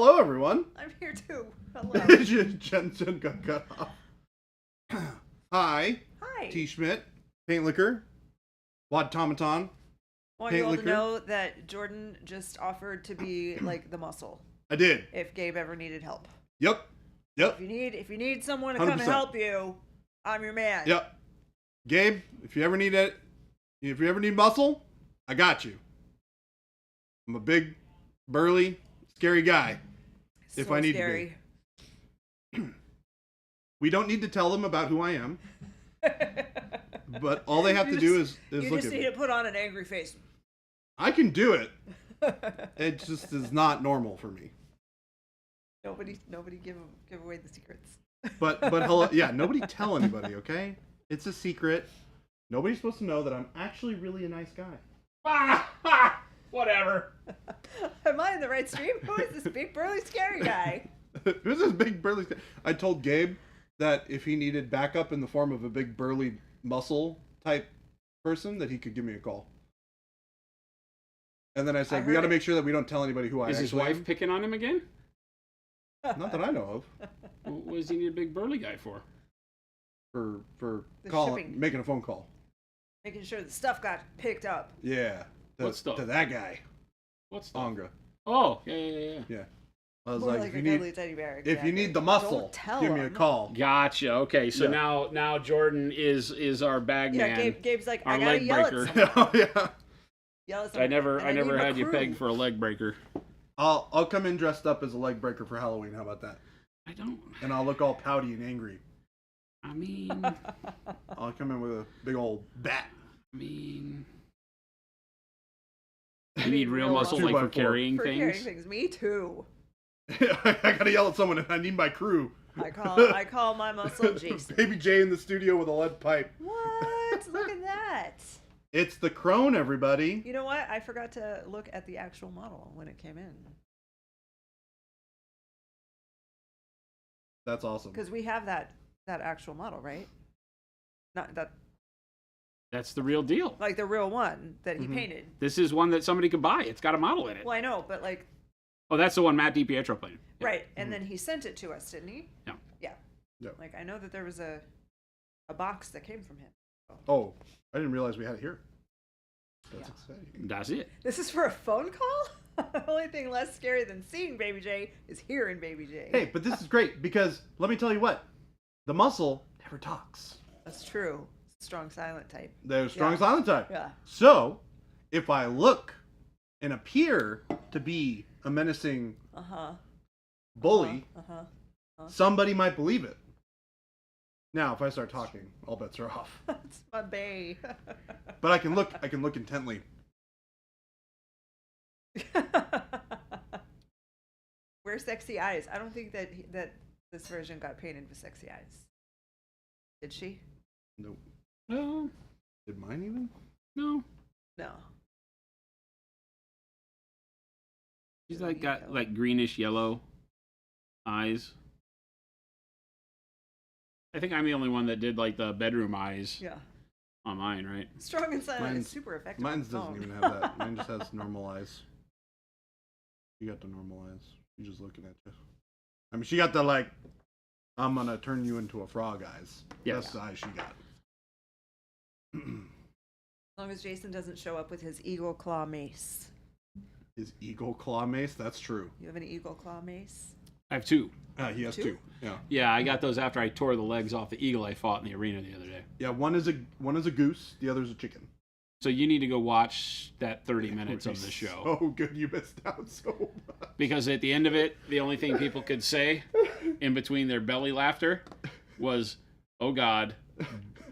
hello, everyone. I'm here too. Hello. Jen got cut off. Hi, Hi. T. Schmidt, Paint Liquor, Wadtomaton. I want you all to know that Jordan just offered to be like the muscle I did. if Gabe ever needed help. Yep. If you need someone to come and 100%. help you, I'm your man. Yep. Gabe, if you ever need muscle, I got you. I'm a big, burly, scary guy. So if I need scary. to be. We don't need to tell them about who I am. But all they have to do is you look just at need me. to put on an angry face. I can do it. It just is not normal for me. Nobody give away the secrets. But hello, yeah, nobody tell anybody, okay? It's a secret. Nobody's supposed to know that I'm actually really a nice guy. Whatever. Am I in the right stream? Who is this big burly scary guy? Who's this big burly guy? I told Gabe that if he needed backup in the form of a big burly muscle type person, that he could give me a call. And then I said, we got to make sure that we don't tell anybody who I Is actually his wife am. picking on him again? Not that I know of. What does he need a big burly guy for? For The calling, shipping. making a phone call. Making sure the stuff got picked up. Yeah. What stuff? To that guy. What's that? Angra. Oh, yeah. Yeah. I was More like, like if a you need cuddly teddy bear. if you exactly. need the muscle, Don't tell give me a him. call. Gotcha. Okay, so Yeah. now Jordan is our bag Yeah, man. Gabe's like, our I gotta leg yell breaker. at someone. Oh yeah. Yell at I someone. never And need my had you crew. pegged for a leg breaker. I'll come in dressed up as a leg breaker for Halloween. How about that? I don't. And I'll look all pouty and angry. I mean, I'll come in with a big old bat. you need real real muscle muscle. like for 2x4. carrying For things. carrying things. Me too. I gotta yell at someone, and I need my crew. I call my muscle Jason. Baby J in the studio with a lead pipe. What? Look at that. It's the crone, everybody. You know what? I forgot to look at the actual model when it came in. That's awesome. Because we have that actual model, right? Not that, That's the real deal. like the real one that he Mhm. painted. This is one that somebody could buy. It's got a model in it. Well, I know, but like, Oh, that's the one Matt DiPietro played. Yeah. right. And then he sent it to us, didn't he? Yeah. Yeah. Yep. Like, I know that there was a box that came from him. Oh, I didn't realize we had it here. That's Yeah. exciting. That's it. This is for a phone call? The only thing less scary than seeing Baby J is hearing Baby J. Hey, but this is great because let me tell you what, the muscle never talks. That's true. Strong silent type. They're strong Yeah. silent type. Yeah. So, if I look and appear to be a menacing Uh-huh. bully, Uh-huh. somebody might believe it. Now, if I start talking, all bets are off. That's my bae. But I can look intently. Wear sexy eyes. I don't think that this version got painted with sexy eyes. Did she? Nope. No, Did mine even? no. No. She's like got like greenish yellow eyes. I think I'm the only one that did like the bedroom eyes Yeah. on mine, right? Strong and silent Mine's- is super effective. Mine on the doesn't phone. even have that. Mine just has normal eyes. You got the normal eyes. She's just looking at you. I mean, she got the like, I'm gonna turn you into a frog eyes. Yes. That's the eyes she got. As long as Jason doesn't show up with his eagle claw mace. His eagle claw mace. That's true. You have an eagle claw mace? I have two. He has Two? two. Yeah. Yeah, I got those after I tore the legs off the eagle I fought in the arena the other day. Yeah. One is a goose. The other is a chicken. So you need to go watch that 30 minutes of the show. Oh, good. You missed out so much. Because at the end of it, the only thing people could say in between their belly laughter was, "Oh God,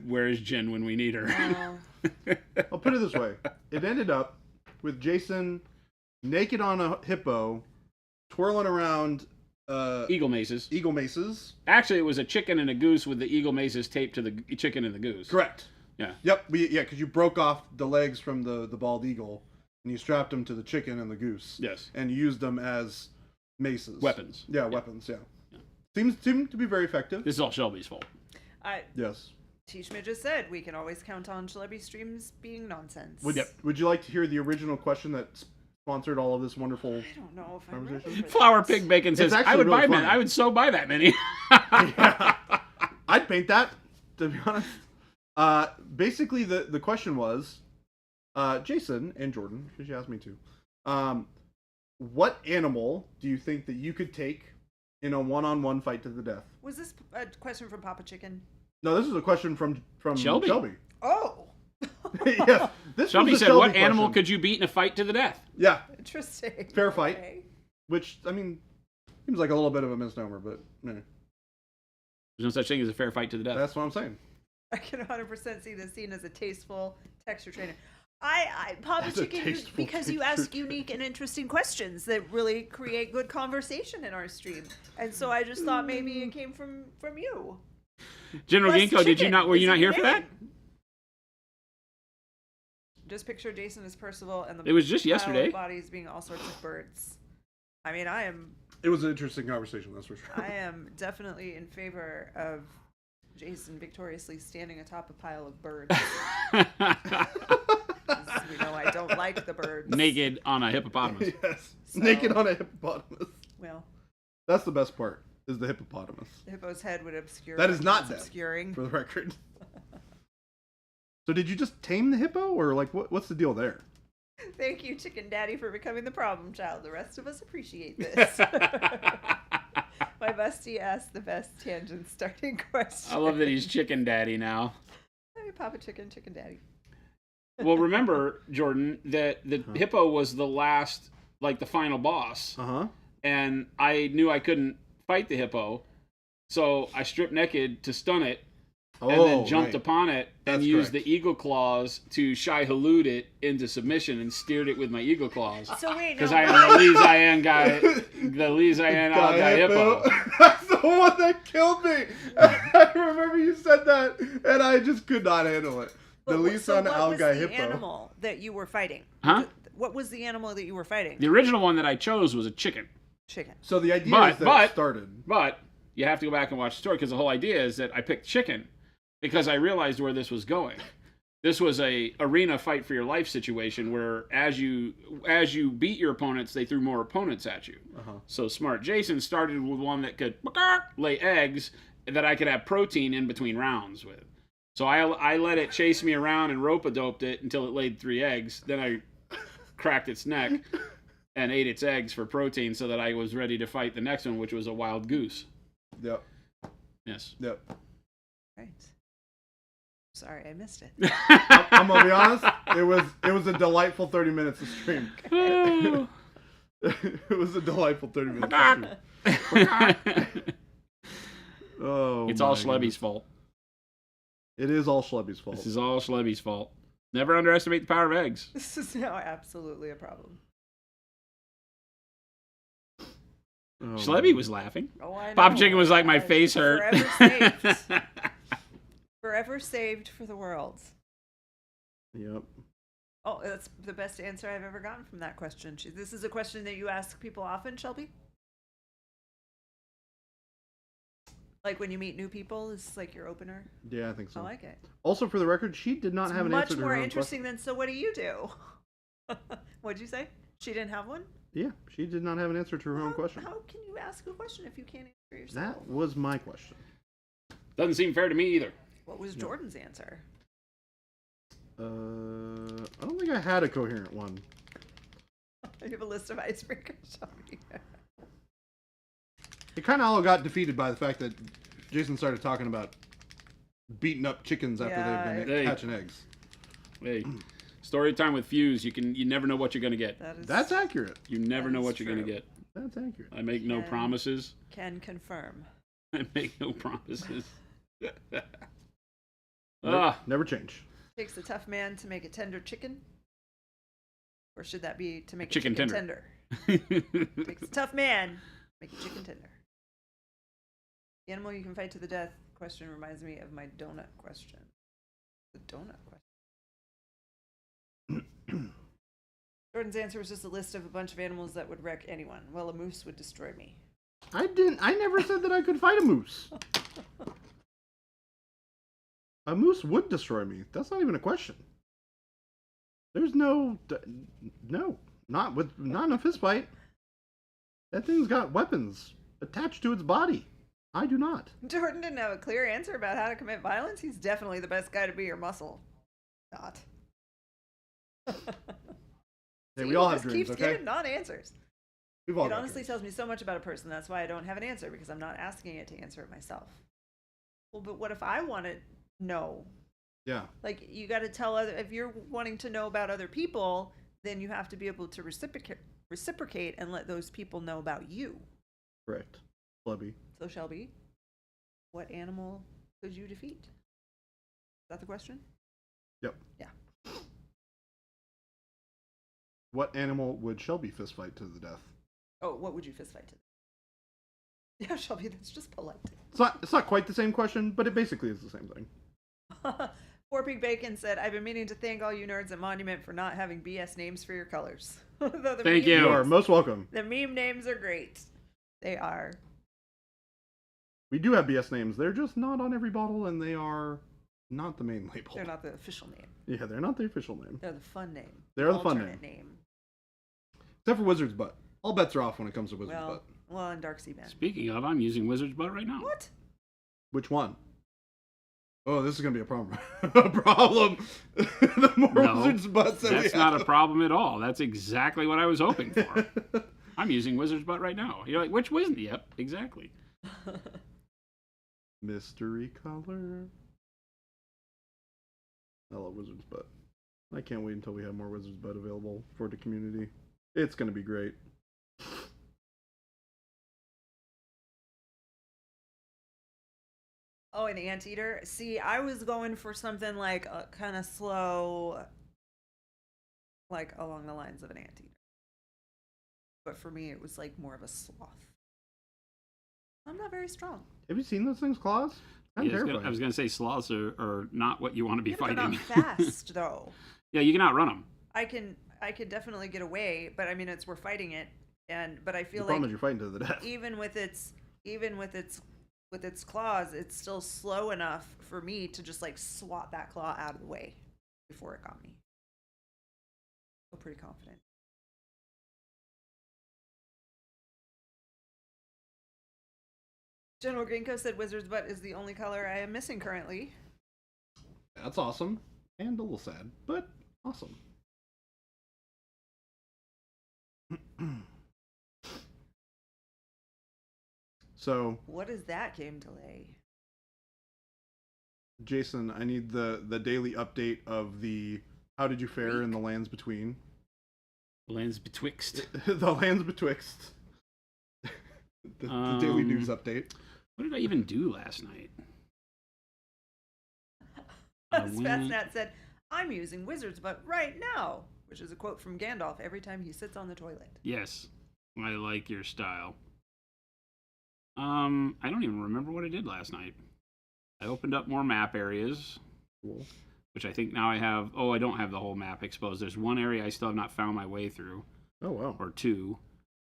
where is Jen when we need her?" Oh, I'll put it this way. It ended up with Jason naked on a hippo, twirling around Eagle maces. eagle maces. Actually, it was a chicken and a goose with the eagle maces taped to the chicken and the goose. Correct. Yeah. Yep. Because you broke off the legs from the bald eagle, and you strapped them to the chicken and the goose. Yes. And you used them as maces. Weapons. Yeah, weapons. Yeah. Yeah. Seemed to be very effective. This is all Shelby's fault. Yes. T. Schmidt just said we can always count on Shalebi streams being nonsense. Would you like to hear the original question that sponsored all of this wonderful. I don't know if I'm ready Conversation? for Flower that. Pig Bacon says, actually I would really buy fun. many. I would so buy that many. Yeah. I'd paint that, to be honest. Basically, the question was, Jason and Jordan, because you asked me to, what animal do you think that you could take in a one-on-one fight to the death? Was this a question from Papa Chicken? No, this is a question from Shelby. Oh, Yes, this Shelby was a said, what Shelby animal question. could you beat in a fight to the death? Yeah, interesting. Fair fight. Okay. which I mean seems like a little bit of a misnomer, but There's no such thing as a fair fight to the death. that's what I'm saying. I can 100% see this scene as a tasteful texture trainer. Papa That's a Chicken, tasteful because you texture ask unique and interesting questions that really create good conversation in our stream, and so I just thought maybe it came from you. General Plus Ginkgo, did you chicken not? Were you is not in here the for that? name. Just picture Jason as Percival and the It was just pile of yesterday. bodies being all sorts of birds. I mean, I am It was an interesting conversation, that's for sure. I am definitely in favor of Jason victoriously standing atop a pile of birds. 'Cause we know I don't like the birds. Naked on a hippopotamus. Yes, So- naked on a hippopotamus. Well, That's the best part. Is the hippopotamus, the hippo's head would obscure. That is what not it's dead. obscuring. for the record. So did you just tame the hippo, or like what's the deal there? Thank you, Chicken Daddy, for becoming the problem child. The rest of us appreciate this. My bestie asked the best tangent starting question. I love that he's Chicken Daddy now. Hey, Papa Chicken, Chicken Daddy. Well, remember, Jordan, that the hippo was the last, like the final boss. Uh-huh. And I knew I couldn't fight the hippo. So I stripped naked to stun it and then jumped upon it and That's used correct. the eagle claws to Shai Halud it into submission and steered it with my eagle claws. So wait, Because no, I am the Lee Zion guy, the Lee Zion Al Guy hippo. That's the one that killed me. I remember you said that, and I just could not handle it. The Lisan Al Guy What was the hippo. animal that you were fighting? Huh? What was the animal that you were fighting? The original one that I chose was a chicken. Chicken. So the idea But- is that but- it started. But you have to go back and watch the story because the whole idea is that I picked chicken because I realized where this was going. This was a arena fight for your life situation where as you beat your opponents, they threw more opponents at you. Uh-huh. So Smart Jason started with one that could lay eggs that I could have protein in between rounds with. So I let it chase me around and rope-a-doped it until it laid 3 eggs. Then I cracked its neck and ate its eggs for protein so that I was ready to fight the next one, which was a wild goose. Yep. Yes. Yep. Right. Sorry, I missed it. I'm gonna be honest. It was a delightful 30 minutes of stream. It was a delightful 30 minutes of stream. Oh, It's all my Schlebby's goodness. fault. It is all Schlebby's fault. This is all Schlebby's fault. Never underestimate the power of eggs. This is now absolutely a problem. Oh, Schlebby was laughing. Oh, I know. Pop Chicken was like, my I- face hurt. Forever saved. Forever saved for the world. Yep. Oh, that's the best answer I've ever gotten from that question. This is a question that you ask people often, Shelby? Like when you meet new people, is like your opener? Yeah, I think so. I like it. Also, for the record, she did not It's have an much answer to more her own interesting than, so what do you do? What'd you say? She didn't have one? question. Yeah, she did not have an answer to her own question. How can you ask a question if you can't answer yourself? That was my question. Doesn't seem fair to me either. What was Jordan's answer? I don't think I had a coherent one. You have a list of icebreakers, Shelby. It kind of all got defeated by the fact that Jason started talking about beating up chickens after Yeah, they've been Hey. hatching eggs. Hey, story time with Fuse. You never know what you're gonna get. That is, That's accurate. You never That know is what you're gonna true. get. That's accurate. I make no Yeah. promises. can confirm. I make no promises. Never change. Takes a tough man to make a tender chicken? Or should that be to make Chicken a chicken tender. tender? Takes a tough man to make a chicken tender. The animal you can fight to the death question reminds me of my donut question. The donut question. Jordan's answer was just a list of a bunch of animals that would wreck anyone. Well, a moose would destroy me. I never said that I could fight a moose. A moose would destroy me. That's not even a question. There's no. Not in a fist fight. That thing's got weapons attached to its body. I do not. Jordan didn't have a clear answer about how to commit violence. He's definitely the best guy to be your muscle. Not. Hey, we all have just dreams, keeps okay? giving non-answers. We've all It got honestly dreams. tells me so much about a person. That's why I don't have an answer, because I'm not asking it to answer it myself. Well, but what if I want to know? Yeah. Like, you got to tell other. If you're wanting to know about other people, then you have to be able to reciprocate and let those people know about you. Correct. Flubby. So, Shelby, what animal could you defeat? Is that the question? Yep. Yeah. What animal would Shelby fist fight to the death? Oh, what would you fist fight to? Yeah, Shelby, that's just polite. It's not quite the same question, but it basically is the same thing. Four Pig Bacon said, I've been meaning to thank all you nerds at Monument for not having BS names for your colors. Though the Thank meme you. You are names- most welcome. The meme names are great. They are. We do have BS names. They're just not on every bottle, and they are not the main label. They're not the official name. Yeah, they're not the official name. They're the fun name. They're the fun alternate name. Except for Wizard's Butt. All bets are off when it comes to Wizard's Butt. Well, and Dark Sea Man. Speaking of, I'm using Wizard's Butt right now. What? Which one? Oh, this is going to be a problem. A problem. The more No, Wizard's Butts that That's we not have. a problem at all. That's exactly what I was hoping for. I'm using Wizard's Butt right now. You're like, which Wizard? Yep, exactly. Mystery color. I love Wizard's Butt. I can't wait until we have more Wizard's Butt available for the community. It's going to be great. Oh, an anteater. See, I was going for something like kind of slow, like along the lines of an anteater. But for me, it was like more of a sloth. I'm not very strong. Have you seen those things' claws? I'm Yeah, terrified. I was going to say sloths are not what you want to be Yeah, but they're fighting. not fast though. Yeah, you can outrun them. I can definitely get away, but I mean, we're fighting it, but I The feel problem like is you're fighting to the death. even with its claws, it's still slow enough for me to just like swat that claw out of the way before it got me. I feel pretty confident. General Grinko said Wizard's Butt is the only color I am missing currently. That's awesome. And a little sad, but awesome. So, What is that game delay? Jason, I need the daily update of the how did you fare in the lands between? Lands betwixt. The lands betwixt. The daily news update. What did I even do last night? I went- Spatsnat said, I'm using Wizard's Butt right now, which is a quote from Gandalf every time he sits on the toilet. Yes, I like your style. I don't even remember what I did last night. I opened up more map areas, Cool. which I think now I have. Oh, I don't have the whole map exposed. There's one area I still have not found my way through, Oh wow. or two.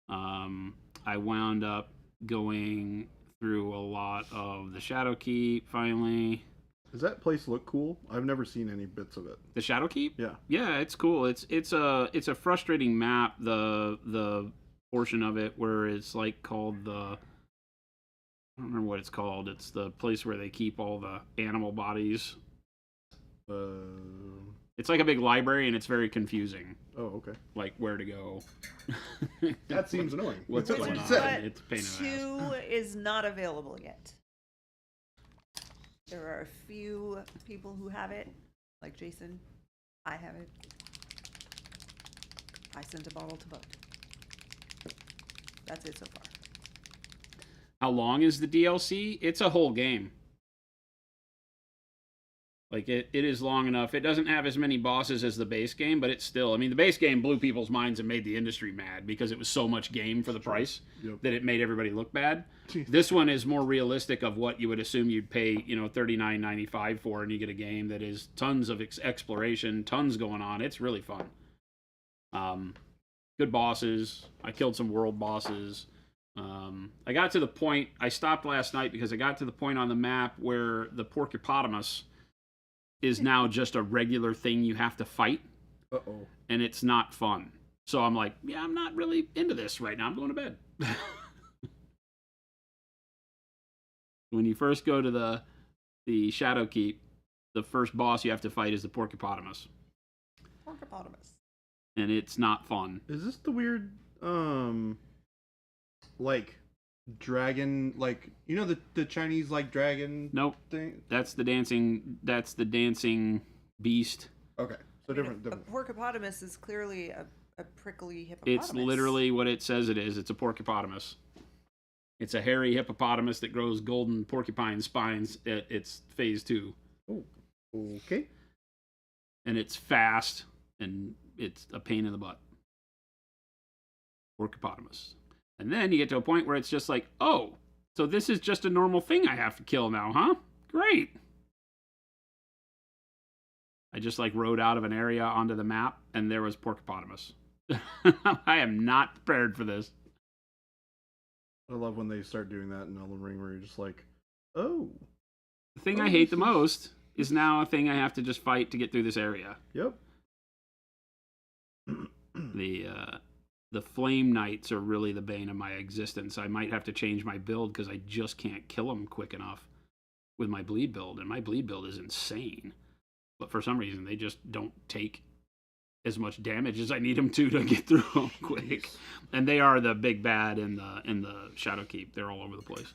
I wound up going through a lot of the Shadowkeep finally. Does that place look cool? I've never seen any bits of it. The Shadowkeep? Yeah. Yeah, it's cool. It's a frustrating map. The portion of it where it's like called the, I don't remember what it's called. It's the place where they keep all the animal bodies. It's like a big library and it's very confusing, Oh, okay. like where to go. That seems annoying. What's That's going what on? you said. It's a pain in the ass. 2 is not available yet. There are a few people who have it, like Jason. I have it. I sent a bottle to Bud. That's it so far. How long is the DLC? It's a whole game. Like, it is long enough. It doesn't have as many bosses as the base game, but it's still... I mean, the base game blew people's minds and made the industry mad because it was so much game for the price Yep. that it made everybody look bad. Jeez. This one is more realistic of what you would assume you'd pay, $39.95 for, and you get a game that is tons of exploration, tons going on. It's really fun. Good bosses. I killed some world bosses. I got to the point... I stopped last night because I got to the point on the map where the Porcupotamus is now just a regular thing you have to fight, Uh-oh. and it's not fun. So I'm like, yeah, I'm not really into this right now. I'm going to bed. When you first go to the Shadow Keep, the first boss you have to fight is the Porcupotamus. Porcupotamus. And it's not fun. Is this the weird, like, dragon, like, you know the Chinese, like, dragon Nope. thing? That's the dancing beast. Okay, so different. A different. porcupotamus is clearly a prickly hippopotamus. It's literally what it says it is. It's a porcupotamus. It's a hairy hippopotamus that grows golden porcupine spines. It's phase 2. Oh, okay. And it's fast, and it's a pain in the butt. Porcupotamus. And then you get to a point where it's just like, oh, so this is just a normal thing I have to kill now, huh? Great. I just like rode out of an area onto the map, and there was Porcupotamus. I am not prepared for this. I love when they start doing that in Elden Ring, where you're just like, oh. The thing I hate the most is now a thing I have to just fight to get through this area. Yep. The Flame Knights are really the bane of my existence. I might have to change my build because I just can't kill them quick enough with my bleed build, and my bleed build is insane. But for some reason, they just don't take as much damage as I need them to get through them quick. And they are the big bad in the Shadow Keep. They're all over the place.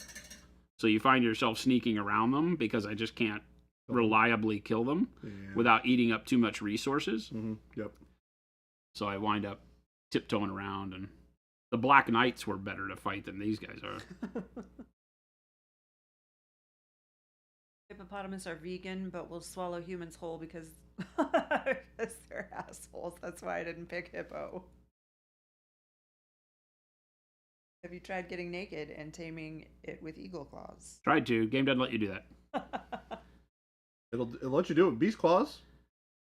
So you find yourself sneaking around them because I just can't reliably kill them without eating up too much resources. Mm-hmm. Yep. So I wind up tiptoeing around, and the Black Knights were better to fight than these guys are. Hippopotamus are vegan, but will swallow humans whole because they're assholes. That's why I didn't pick hippo. Have you tried getting naked and taming it with eagle claws? Tried to. Game doesn't let you do that. It'll let you do it with beast claws.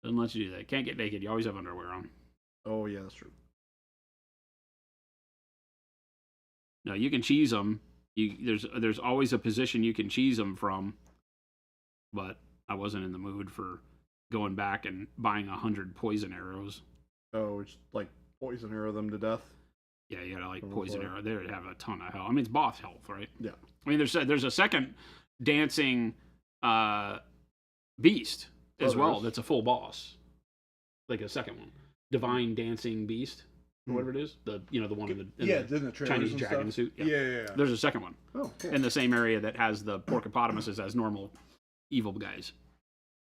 Doesn't let you do that. Can't get naked. You always have underwear on. Oh yeah, that's true. No, you can cheese them. There's always a position you can cheese them from. But I wasn't in the mood for going back and buying 100 poison arrows. Oh, it's like poison arrow them to death. Yeah, you gotta like poison arrow. They have a ton of health. I mean, it's boss health, right? Yeah. I mean, there's a second dancing beast as well. That's a full boss, like a second one, divine dancing beast, or whatever it is. The one in the Chinese dragon suit. Yeah. There's a second one. Oh, cool. In the same area that has the porcupotamuses as normal evil guys,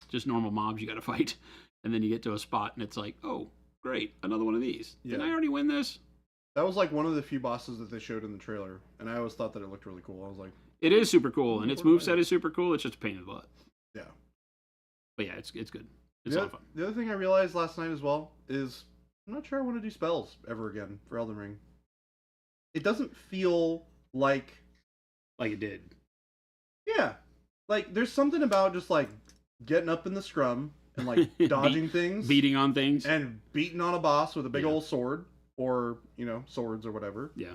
just normal mobs you got to fight, and then you get to a spot and it's like, oh, great, another one of these. Did I already win this? That was like one of the few bosses that they showed in the trailer, and I always thought that it looked really cool. I was like, it is super cool, and its moveset is super cool. It's just a pain in the butt. Yeah. But yeah, it's good. It's a lot of fun. The other thing I realized last night as well is I'm not sure I want to do spells ever again for Elden Ring. It doesn't feel like it did. Yeah. Like, there's something about just, like, getting up in the scrum and, like, dodging things. Beating on things. And beating on a boss with a big old sword. Or, swords or whatever. Yeah.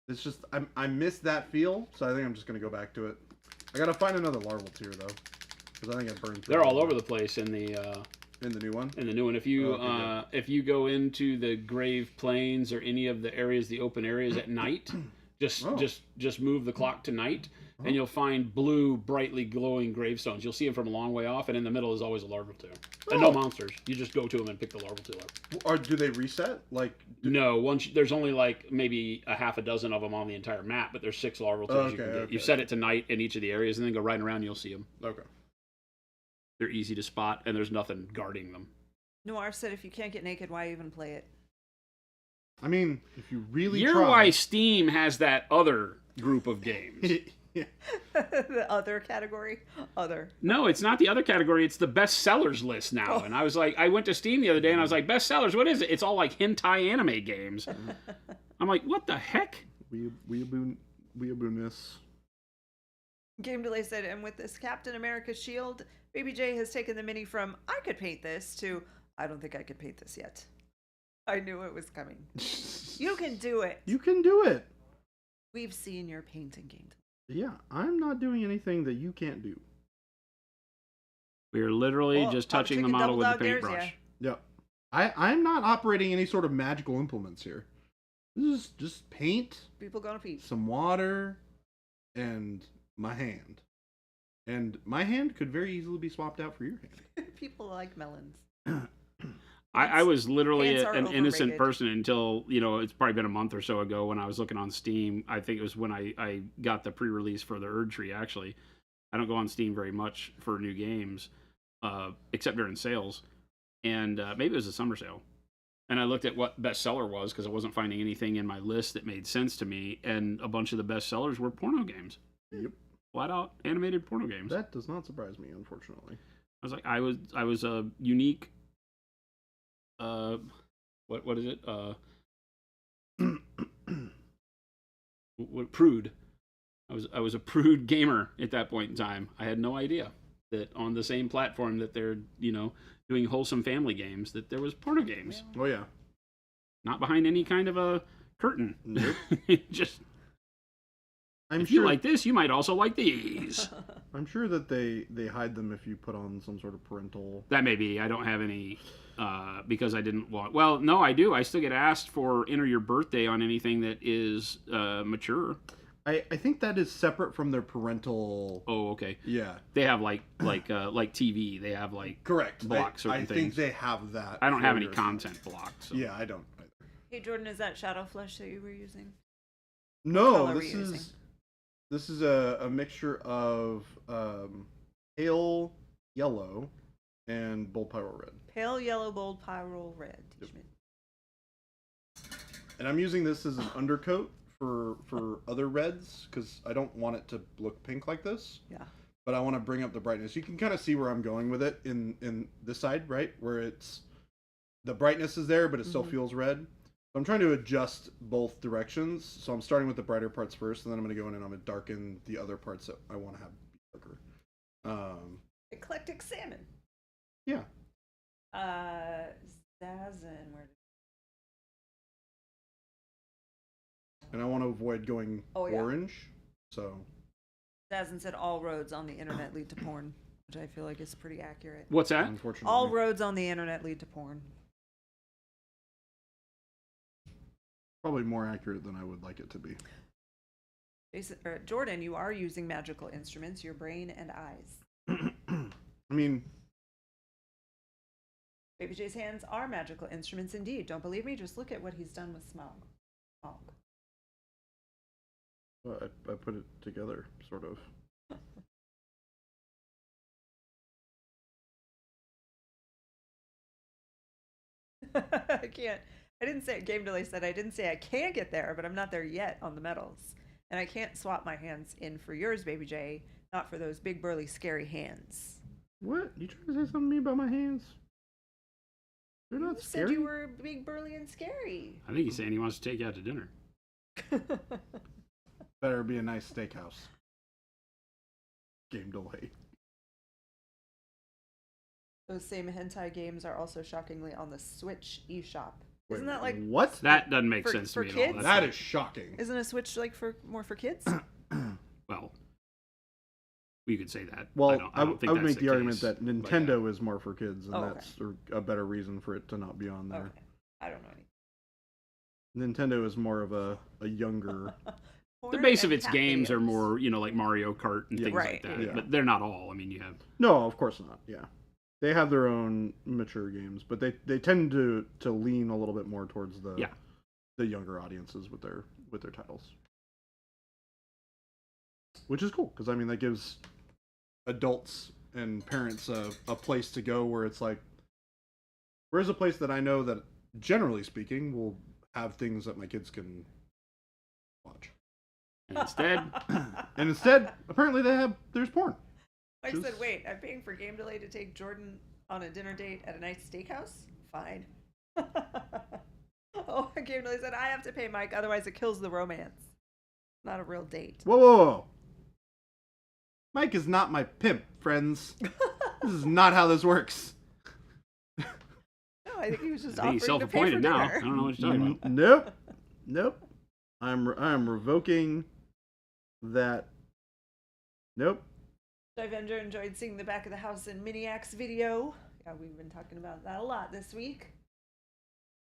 It's just, I miss that feel, so I think I'm just going to go back to it. I got to find another larval tier, though. Because I think I burned through They're all over the place in the new one? In the new one. If you go into the Grave Plains or any of the areas, the open areas at night, just move the clock to night, and you'll find blue, brightly glowing gravestones. You'll see them from a long way off, and in the middle is always a larval too. And no monsters. You just go to them and pick the larval too up. Or do they reset? No, there's only like maybe a half a dozen of them on the entire map, but there's 6 larval tools you can get. You set it to night in each of the areas, and then go right around, and you'll see them. Okay. They're easy to spot, and there's nothing guarding them. Noir said, if you can't get naked, why even play it? I mean, if you really You're try... why Steam has that other group of games. The other category? Other. No, it's not the other category. It's the best sellers list now. And I was like, I went to Steam the other day and I was like, best sellers, what is it? It's all like hentai anime games. I'm like, what the heck? Weeaboo-ness. Game Delay said, and with this Captain America shield, Baby J has taken the mini from, I could paint this, to, I don't think I could paint this yet. I knew it was coming. You can do it. You can do it. We've seen your painting, Game Delay. Yeah, I'm not doing anything that you can't do. We are literally just touching the model with the paintbrush. Yep. I'm not operating any sort of magical implements here. This is just paint, People gonna pee. some water, and my hand. And my hand could very easily be swapped out for your hand. People like melons. I was literally Pants are an innocent overrated. person until, it's probably been a month or so ago when I was looking on Steam. I think it was when I got the pre-release for the Erd Tree, actually. I don't go on Steam very much for new games, except during sales. And maybe it was a summer sale. And I looked at what bestseller was because I wasn't finding anything in my list that made sense to me. And a bunch of the bestsellers were porno games. Yep. Flat out animated porno games. That does not surprise me, unfortunately. I was like, I was a unique. What is it? What prude? I was a prude gamer at that point in time. I had no idea that on the same platform that they're doing wholesome family games that there was porno games, Oh yeah. not behind any kind of a curtain. Nope. Just I'm if sure. you like this, you might also like these. I'm sure that they hide them if you put on some sort of parental. That may be. I don't have any because I didn't want. Well, no, I do. I still get asked for enter your birthday on anything that is mature. I think that is separate from their parental. Oh, okay. Yeah. They have like TV. They have like Correct. block I certain think things. they have that. I don't have for any your- content blocks. So. Yeah, I don't either. Hey Jordan, is that Shadow Flesh that you were using? No, color were this you using? is a mixture of pale yellow and bold pyro red. Pale yellow, bold pyro red. Yep. And I'm using this as an undercoat for other reds because I don't want it to look pink like this. Yeah. But I want to bring up the brightness. You can kind of see where I'm going with it in this side, right? Where it's the brightness is there, but it still Mhm. feels red. So I'm trying to adjust both directions. So I'm starting with the brighter parts first, and then I'm going to go in and I'm going to darken the other parts that I want to have be darker. Eclectic salmon. Yeah. Zazen, where And I want to avoid going Oh, yeah. orange. So Zazen said all roads on the internet lead to porn, which I feel like is pretty accurate. What's that? unfortunately, All roads on the internet lead to porn. probably more accurate than I would like it to be. Jordan, you are using magical instruments, your brain and eyes. I mean, Baby J's hands are magical instruments indeed. Don't believe me? Just look at what he's done with Smog. I put it together, sort of. I can't. I didn't say, Game Delay said, I didn't say I can't get there, but I'm not there yet on the medals. And I can't swap my hands in for yours, Baby J, not for those big, burly, scary hands. What? You trying to say something to me about my hands? They're You not said scary. you were big, burly, and scary. I think he's saying he wants to take you out to dinner. Better be a nice steakhouse. Game delay. Those same hentai games are also shockingly on the Switch eShop. Wait, Isn't that like what? That doesn't make For- sense for to me at all. kids? That's That is shocking. Isn't a Switch like for more for kids? well, you could say that. Well, I don't think I would that's make the argument case, that but Nintendo is more for kids, and Oh, okay. that's a better reason for it to not be on there. Okay. I don't know any. Nintendo is more of a younger. The base of its games are more, like Mario Kart and Yeah. things Right, like that. yeah. But they're not all. I mean, you have No, of course not. Yeah, they have their own mature games, but they tend to lean a little bit more towards the younger audiences with their titles, which is cool because I mean that gives adults and parents a place to go where it's like, where's a place that I know that generally speaking will have things that my kids can watch. and instead, And instead, apparently there's porn. I Just- said, wait, I'm paying for Game Delay to take Jordan on a dinner date at a nice steakhouse? Fine. Oh, Game Delay said, I have to pay Mike, otherwise it kills the romance. Not a real date. Whoa. Mike is not my pimp, friends. This is not how this works. No, I think he was just I think offering he's to pay for self-appointed now. I dinner. don't know what you're talking about. Nope. I'm revoking that. Nope. Divender enjoyed seeing the back of the house in Miniacs video. Yeah, we've been talking about that a lot this week.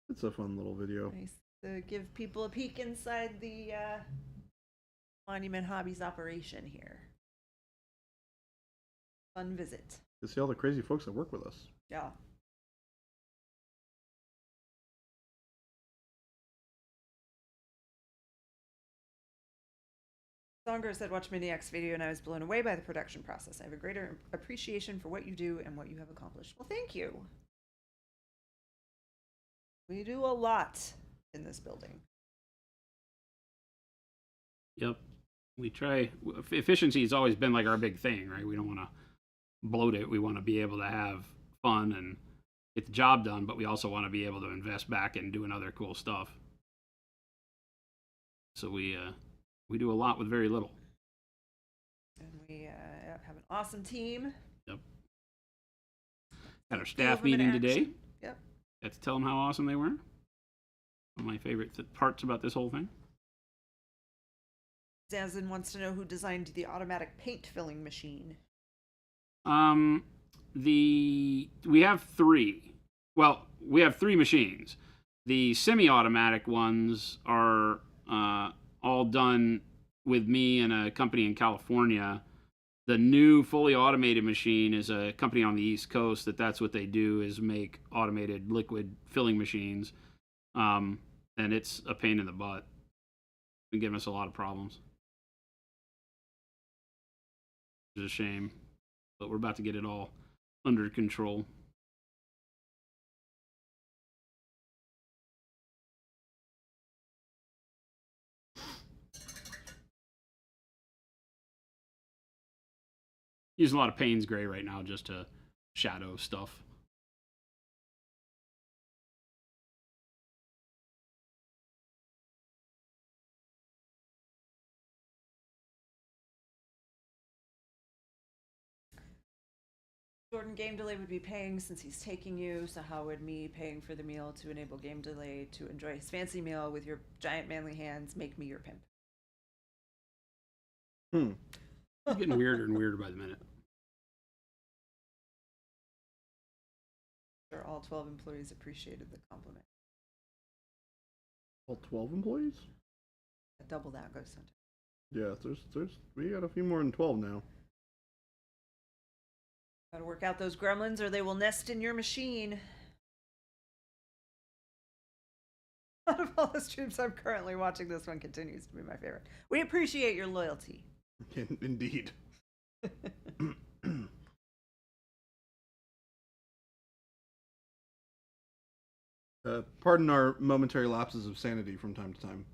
It's a fun little video. Nice to give people a peek inside the Monument Hobbies operation here. Fun visit. To see all the crazy folks that work with us. Yeah. Songer said, watch Maniac's video and I was blown away by the production process. I have a greater appreciation for what you do and what you have accomplished. Well, thank you. We do a lot in this building. Yep. We try. Efficiency has always been like our big thing, right? We don't want to bloat it. We want to be able to have fun and get the job done, but we also want to be able to invest back in doing other cool stuff. So we do a lot with very little. And we have an awesome team. Yep. Got our staff meeting today. Yep. Got to tell them how awesome they were. One of my favorite parts about this whole thing. Zazin wants to know who designed the automatic paint filling machine. We have three. Well, we have three machines. The semi-automatic ones are all done with me and a company in California. The new fully automated machine is a company on the East Coast that's what they do, is make automated liquid filling machines. And it's a pain in the butt. It's been giving us a lot of problems. It's a shame, but we're about to get it all under control. Using a lot of Payne's Gray right now just to shadow stuff. Jordan, Game Delay would be paying since he's taking you, so how would me paying for the meal to enable Game Delay to enjoy his fancy meal with your giant manly hands make me your pimp? It's getting weirder and weirder by the minute. Sure, all 12 employees appreciated the compliment. All 12 employees? Double that goes sometimes. Yeah, we got a few more than 12 now. Gotta work out those gremlins or they will nest in your machine. Out of all the streams I'm currently watching, this one continues to be my favorite. We appreciate your loyalty. Indeed. Pardon our momentary lapses of sanity from time to time.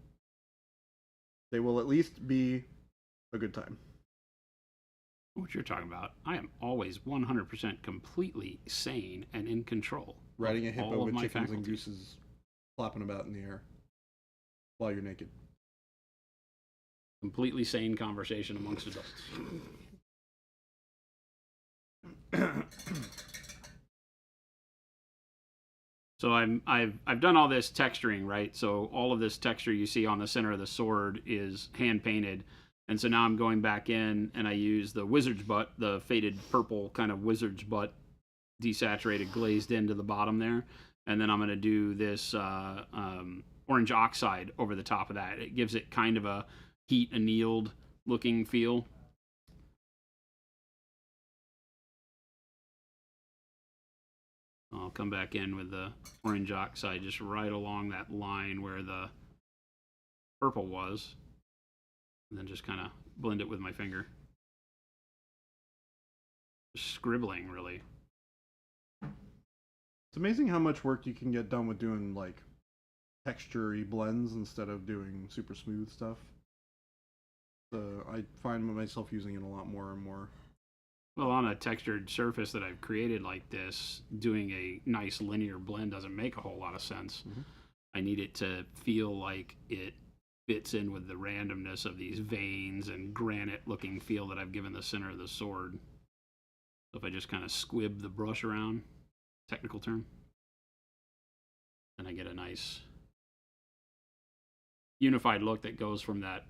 They will at least be a good time. What you're talking about, I am always 100% completely sane and in control. Riding a of hippo all of with my chickens and faculties. gooses flopping about in the air while you're naked. Completely sane conversation amongst adults. So I've done all this texturing, right? So all of this texture you see on the center of the sword is hand painted. And so now I'm going back in and I use the wizard's butt, the faded purple kind of wizard's butt, desaturated, glazed into the bottom there. And then I'm going to do this orange oxide over the top of that. It gives it kind of a heat annealed looking feel. I'll come back in with the orange oxide just right along that line where the purple was. And then just kind of blend it with my finger. Just scribbling, really. It's amazing how much work you can get done with doing, like, texture-y blends instead of doing super smooth stuff. So I find myself using it a lot more and more. Well, on a textured surface that I've created like this, doing a nice linear blend doesn't make a whole lot of sense. Mm-hmm. I need it to feel like it fits in with the randomness of these veins and granite looking feel that I've given the center of the sword. So if I just kind of squib the brush around, technical term, then I get a nice unified look that goes from that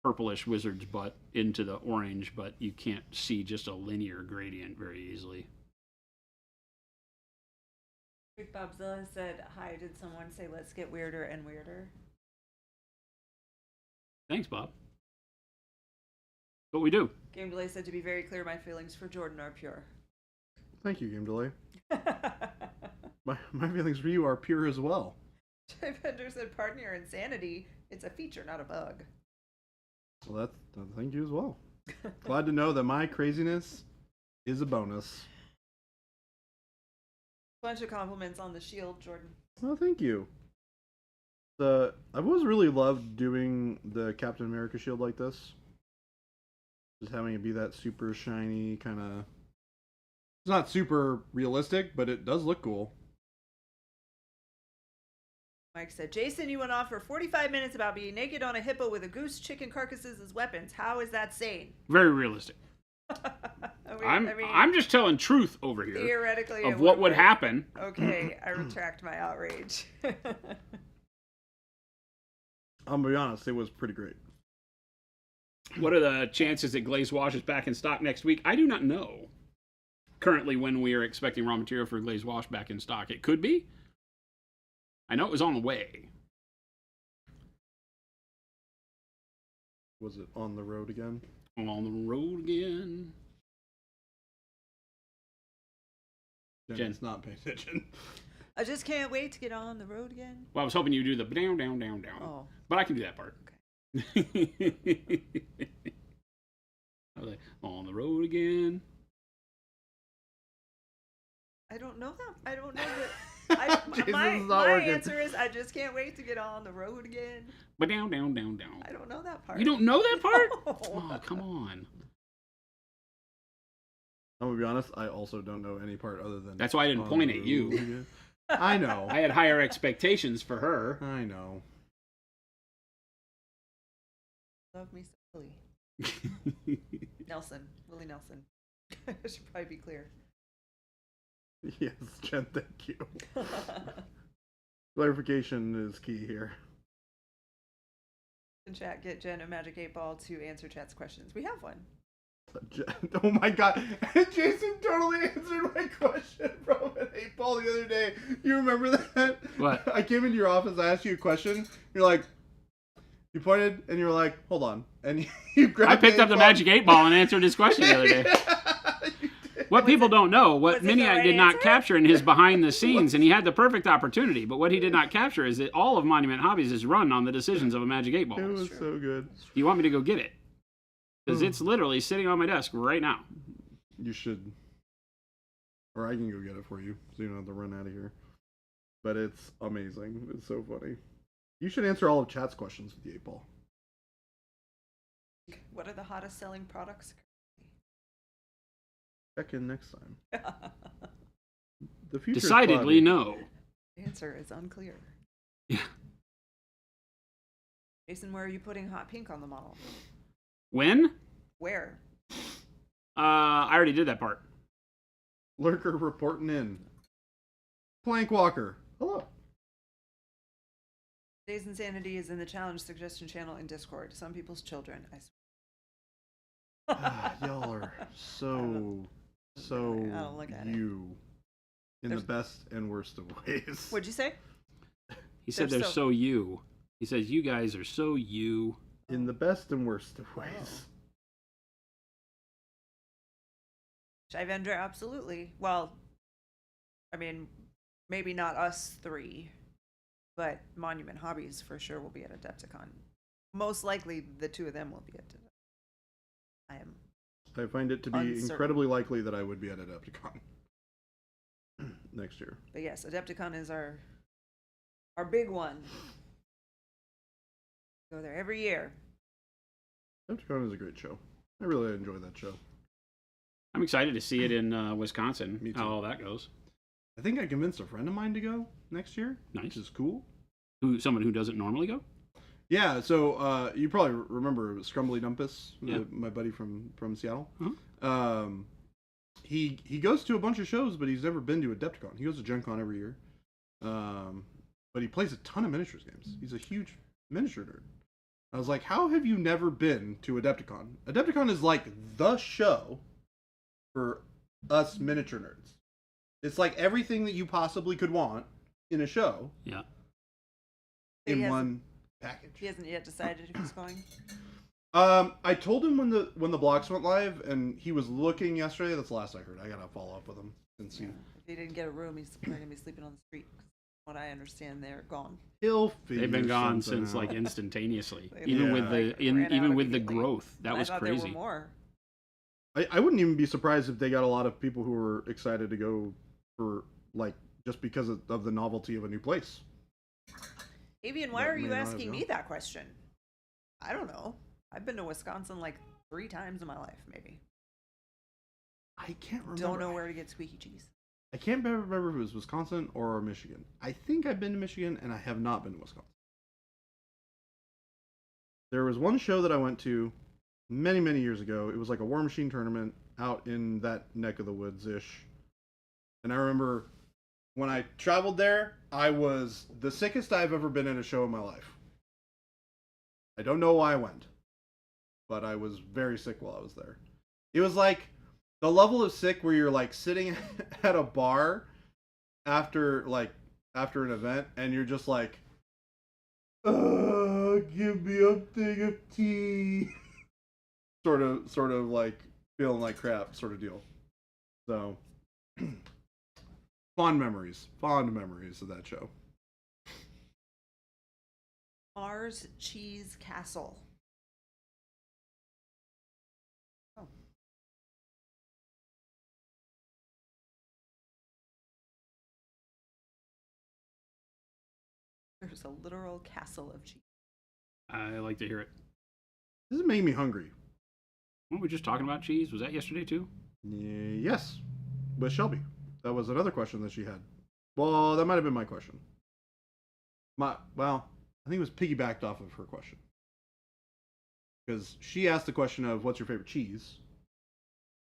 purplish wizard's butt into the orange, but you can't see just a linear gradient very easily. Big Bobzilla said, "Hi, did someone say let's get weirder and weirder?" Thanks, Bob. What we do. Game Delay said, "To be very clear, my feelings for Jordan are pure." Thank you, Game Delay. My feelings for you are pure as well. Jay Bender said, "Pardon your insanity. It's a feature, not a bug." Well, thank you as well. Glad to know that my craziness is a bonus. Bunch of compliments on the shield, Jordan. Well, thank you. I've always really loved doing the Captain America shield like this. Just having it be that super shiny kind of. It's not super realistic, but it does look cool. Mike said, "Jason, you went off for 45 minutes about being naked on a hippo with a goose, chicken carcasses as weapons. How is that sane?" Very realistic. I mean, I'm just telling truth over here theoretically of what would happen. Okay, I retract my outrage. I'm gonna be honest, it was pretty great. What are the chances that Glaze Wash is back in stock next week? I do not know. Currently, when we are expecting raw material for Glaze Wash back in stock, it could be. I know it was on the way. Was it on the road again? On the road again. Jen's not paying attention. I just can't wait to get on the road again. Well, I was hoping you'd do the down, down, down, down. Oh. But I can do that part. Okay. I was like, on the road again. I don't know that. I don't know that. Jason's my not working. answer is I just can't wait to get on the road again. But down, down, down, down. I don't know that part. You don't know that part? No. Oh, come on. I'm gonna be honest, I also don't know any part other than. That's why I didn't on point the at you. road again. I know. I had higher expectations for her. I know. Love me so Nelson. Willie Nelson. I should probably be clear. Yes, Jen, thank you. Clarification is key here. In chat, get Jen a Magic 8 Ball to answer chat's questions. We have one. Oh my god, Jason totally answered my question from an 8-ball the other day. You remember that? What? I came into your office, I asked you a question, you're like, you pointed, and you were like, hold on. And you grabbed I picked up the 8-ball. Magic 8 Ball and answered his question the other day. You did. What people don't know, what was it the Miniac right did not answer? capture in his behind the scenes, and he had the perfect opportunity, but what he did not capture is that all of Monument Hobbies is run on the decisions of a Magic 8 Ball. It Do was so good. you want me to go get it? Because it's literally sitting on my desk right now. You should. Or I can go get it for you, so you don't have to run out of here. But it's amazing. It's so funny. You should answer all of chat's questions with the 8-ball. What are the hottest selling products? Check in next time. The future Decidedly no. The answer is unclear. Yeah. Jason, where are you putting hot pink on the model? When? Where? I already did that part. Lurker reporting in. Plank Walker. Hello. Today's Insanity is in the challenge suggestion channel in Discord. Some people's children. I swear. Y'all are so I don't look at it. you. In There's- the best and worst of ways. What'd you say? He said They're they're so- so you. He says you guys are so you. In the best and worst of ways. Shivendra, absolutely. Well, I mean, maybe not us three, but Monument Hobbies for sure will be at Adepticon. Most likely, the two of them will be at Adepticon. I am. I find it to be Uncertain. incredibly likely that I would be at Adepticon next year. But yes, Adepticon is our big one. Go there every year. Adepticon is a great show. I really enjoy that show. I'm excited to see it in Wisconsin. Me too. How all that goes. I think I convinced a friend of mine to go next year, Nice. which is cool. Someone who doesn't normally go? Yeah, so you probably remember Scrumbly Dumpus, Yeah. my buddy from Seattle. Uh-huh. He goes to a bunch of shows, but he's never been to Adepticon. He goes to Gen Con every year. But he plays a ton of miniatures games. He's a huge miniature nerd. I was like, how have you never been to Adepticon? Adepticon is like the show for us miniature nerds. It's like everything that you possibly could want in a show Yeah. in He hasn't- one package. He hasn't yet decided if he's going. I told him when the blocks went live, and he was looking yesterday. That's the last I heard. I gotta follow up with him and see. If he didn't get a room, he's probably gonna be sleeping on the street. What I understand, they're gone. He'll figure They've been gone something since out. like instantaneously. They Even Yeah. with the like, ran out even of with the completely. growth, that I was thought crazy. There were more. I wouldn't even be surprised if they got a lot of people who were excited to go for like just because of the novelty of a new place. Avian, why That are you may not have asking me gone. that question? I don't know. I've been to Wisconsin like 3 times in my life, maybe. I can't remember. Don't know where to get squeaky cheese. I can't remember if it was Wisconsin or Michigan. I think I've been to Michigan, and I have not been to Wisconsin. There was one show that I went to many, many years ago. It was like a War Machine tournament out in that neck of the woods-ish. And I remember when I traveled there, I was the sickest I've ever been at a show in my life. I don't know why I went, but I was very sick while I was there. It was like the level of sick where you're like sitting at a bar after an event, and you're just like, give me a thing of tea. sort of like feeling like crap sort of deal. So fond memories of that show. Mars Cheese Castle. Oh. There's a literal castle of cheese. I like to hear it. This is making me hungry. Weren't we just talking about cheese? Was that yesterday too? Yes, with Shelby. That was another question that she had. Well, that might have been my question. I think it was piggybacked off of her question. Because she asked the question of what's your favorite cheese?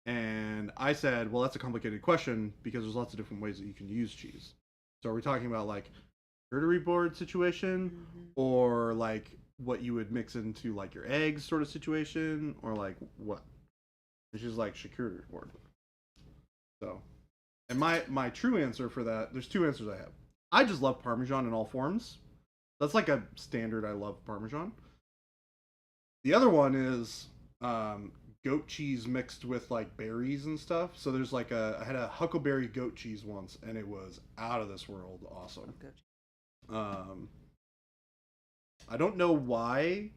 And I said, well, that's a complicated question because there's lots of different ways that you can use cheese. So are we talking about like charcuterie board situation, or like what you would mix into like your eggs sort of situation, or like what? And she's like charcuterie board. So, and my true answer for that, there's 2 answers I have. I just love Parmesan in all forms. That's like a standard. I love Parmesan. The other one is goat cheese mixed with like berries and stuff. So there's like I had a huckleberry goat cheese once, and it was out of this world awesome. I don't know why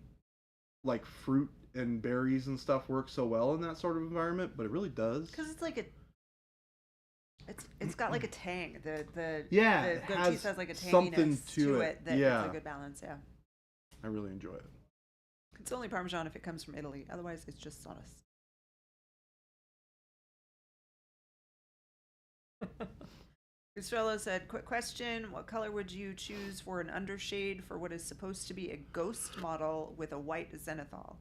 like fruit and berries and stuff work so well in that sort of environment, but it really does. Because it's like it's got like a tang. The it goat has cheese has like a something tanginess to to it. it that Yeah. it's a good balance. Yeah, I really enjoy it. it's only Parmesan if it comes from Italy. Otherwise, it's just sauce. Gustrello said, quick question. What color would you choose for an undershade for what is supposed to be a ghost model with a white zenithal?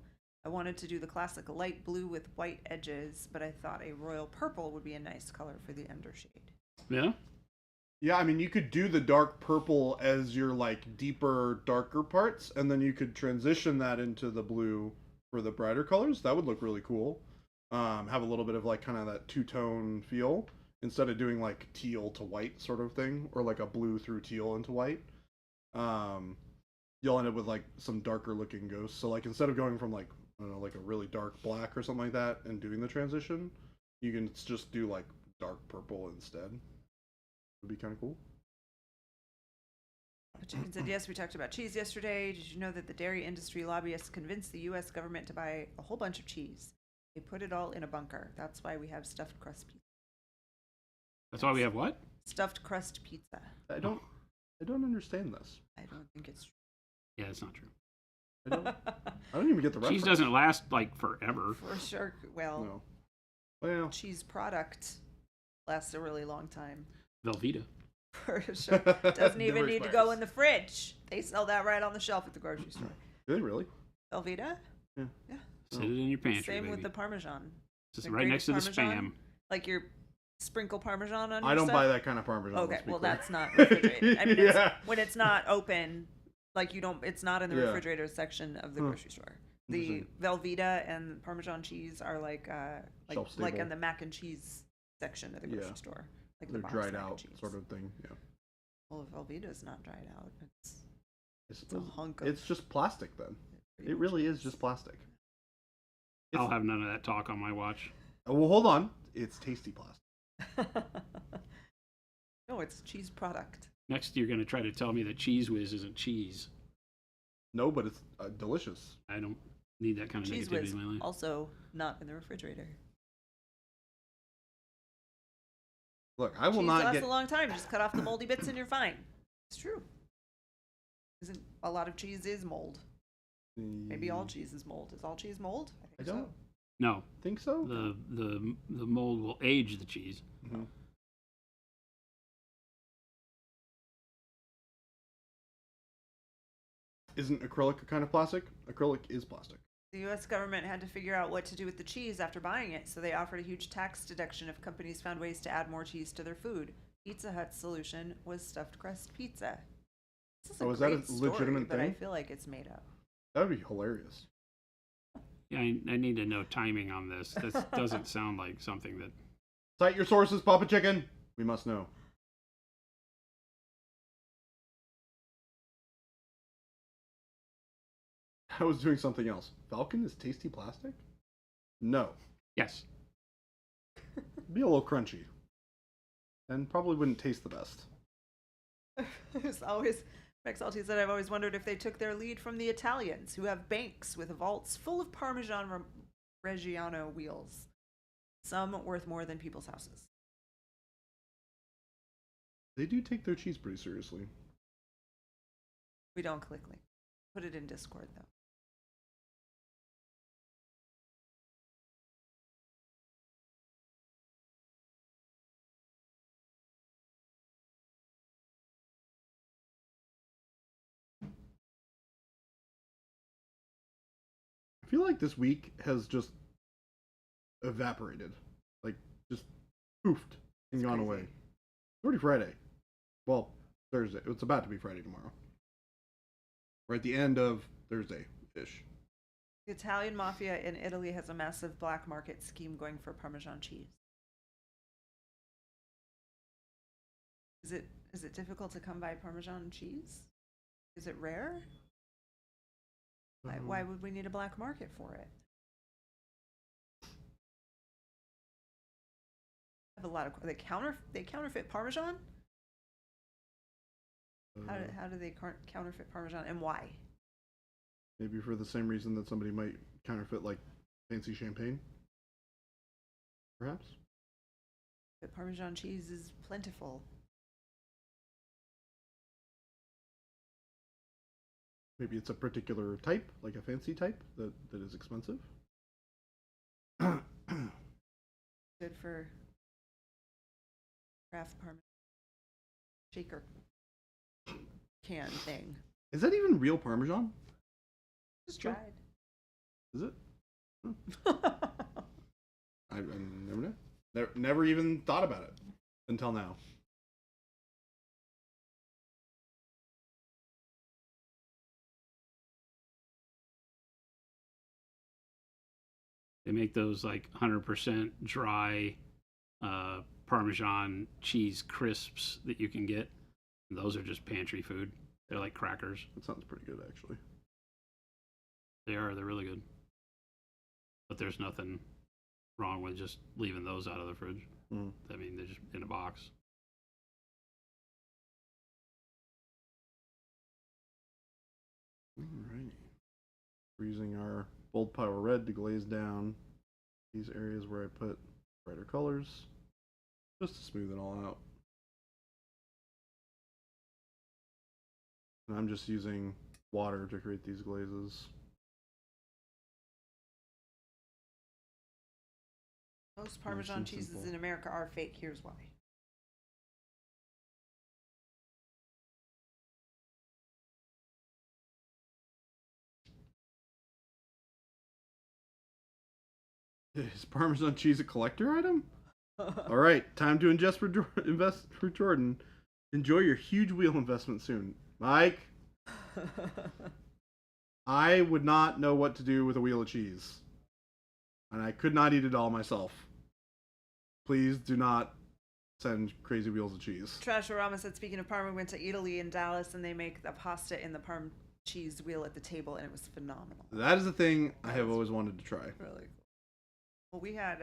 I wanted to do the classic light blue with white edges, but I thought a royal purple would be a nice color for the undershade. Yeah. Yeah, I mean, you could do the dark purple as your like deeper, darker parts, and then you could transition that into the blue for the brighter colors. That would look really cool. Have a little bit of like kind of that two-tone feel instead of doing like teal to white sort of thing, or like a blue through teal into white. You'll end up with like some darker looking ghosts. So like instead of going from like, I don't know, like a really dark black or something like that and doing the transition, you can just do like dark purple instead. Would be kind of cool. But Chicken said, yes, we talked about cheese yesterday. Did you know that the dairy industry lobbyists convinced the U.S. government to buy a whole bunch of cheese? They put it all in a bunker. That's why we have stuffed crust pizza. That's why we have what? Stuffed crust pizza. I don't understand this. I don't think it's true. Yeah, that's not true. I don't even get the reference. Cheese doesn't last like forever. For sure. Well, No. Well, cheese product lasts a really long time. Velveeta. For sure. Doesn't even Never need to expires. go in the fridge. They sell that right on the shelf at the grocery store. Do they really? Velveeta? Yeah. Yeah. Sit it in your pantry, Same baby. with the Parmesan. Just the right next to the grated Parmesan. spam. Like your sprinkle Parmesan on your I don't stuff? buy that kind of Parmesan. Okay, let's be well clear. that's not refrigerated. I mean, it's, Yeah. when it's not open, like you don't, it's not in the Yeah. refrigerator section of the Huh. grocery store. The Interesting. Velveeta and Parmesan cheese are like Shelf like stable. in the mac and cheese section of the grocery Yeah. store. Like They're box dried mac and out cheese. sort of thing. Yeah. Well, Velveeta's not dried out. It's I a suppose hunk of. it's just plastic then. pretty It much really is just plastic. I'll have none of that talk on my watch. Oh, well, hold on. It's tasty plastic. No, it's a cheese product. Next, you're going to try to tell me that Cheese Whiz isn't cheese. No, but it's delicious. I don't need that kind of Cheese negativity Whiz, in my life. also not in the refrigerator. Look, I will Cheese not lasts get. a long time. Just cut off the moldy bits and you're fine. It's true. Isn't a lot of cheese is mold? Maybe all cheese is mold. Is all cheese mold? I think don't so. No, think so. the mold will age the cheese. Mhm. Isn't acrylic a kind of plastic? Acrylic is plastic. The U.S. government had to figure out what to do with the cheese after buying it, so they offered a huge tax deduction if companies found ways to add more cheese to their food. Pizza Hut's solution was stuffed crust pizza. This is Oh, is that a great story, legitimate but I thing? feel like it's made up. That would be hilarious. Yeah, I need to know timing on this. This doesn't sound like something that. Cite your sources, Papa Chicken. We must know. I was doing something else. Falcon is tasty plastic? No. Yes. Be a little crunchy. And probably wouldn't taste the best. It's always McSalty said I've always wondered if they took their lead from the Italians, who have banks with vaults full of Parmesan Reggiano wheels, some worth more than people's houses. They do take their cheese pretty seriously. We don't click link. Put it in Discord though. I feel like this week has just evaporated. Like, just poofed and It's gone crazy. away. It's already Friday. Well, Thursday. It's about to be Friday tomorrow. We're at the end of Thursday-ish. The Italian mafia in Italy has a massive black market scheme going for Parmesan cheese. Is it difficult to come by Parmesan cheese? Is it rare? Why would we need a black market for it? I have a lot of they counterfeit Parmesan. How do they counterfeit Parmesan and why? Maybe for the same reason that somebody might counterfeit, like, fancy champagne? Perhaps? But Parmesan cheese is plentiful. Maybe it's a particular type, like a fancy type, that is expensive? Good for craft Parmesan shaker can thing. Is that even real Parmesan? Just Sure. tried. Is it? I never know. Never even thought about it until now. They make those like 100% dry Parmesan cheese crisps that you can get. And those are just pantry food. They're like crackers. That sounds pretty good, actually. They are. They're really good. But there's nothing wrong with just leaving those out of the fridge. Mm. I mean, they're just in a box. Alrighty. We're using our Bold Power Red to glaze down these areas where I put brighter colors, just to smooth it all out. And I'm just using water to create these glazes. Most Parmesan and cheeses simple. in America are fake. Here's why. Is Parmesan cheese a collector item? All right, time to invest for Jordan. Enjoy your huge wheel investment soon, Mike. I would not know what to do with a wheel of cheese, and I could not eat it all myself. Please do not send crazy wheels of cheese. Trashorama said, speaking of Parma, we went to Italy in Dallas and they make the pasta in the Parm cheese wheel at the table and it was phenomenal. That is the thing I have always wanted to try. Really cool. Well, we had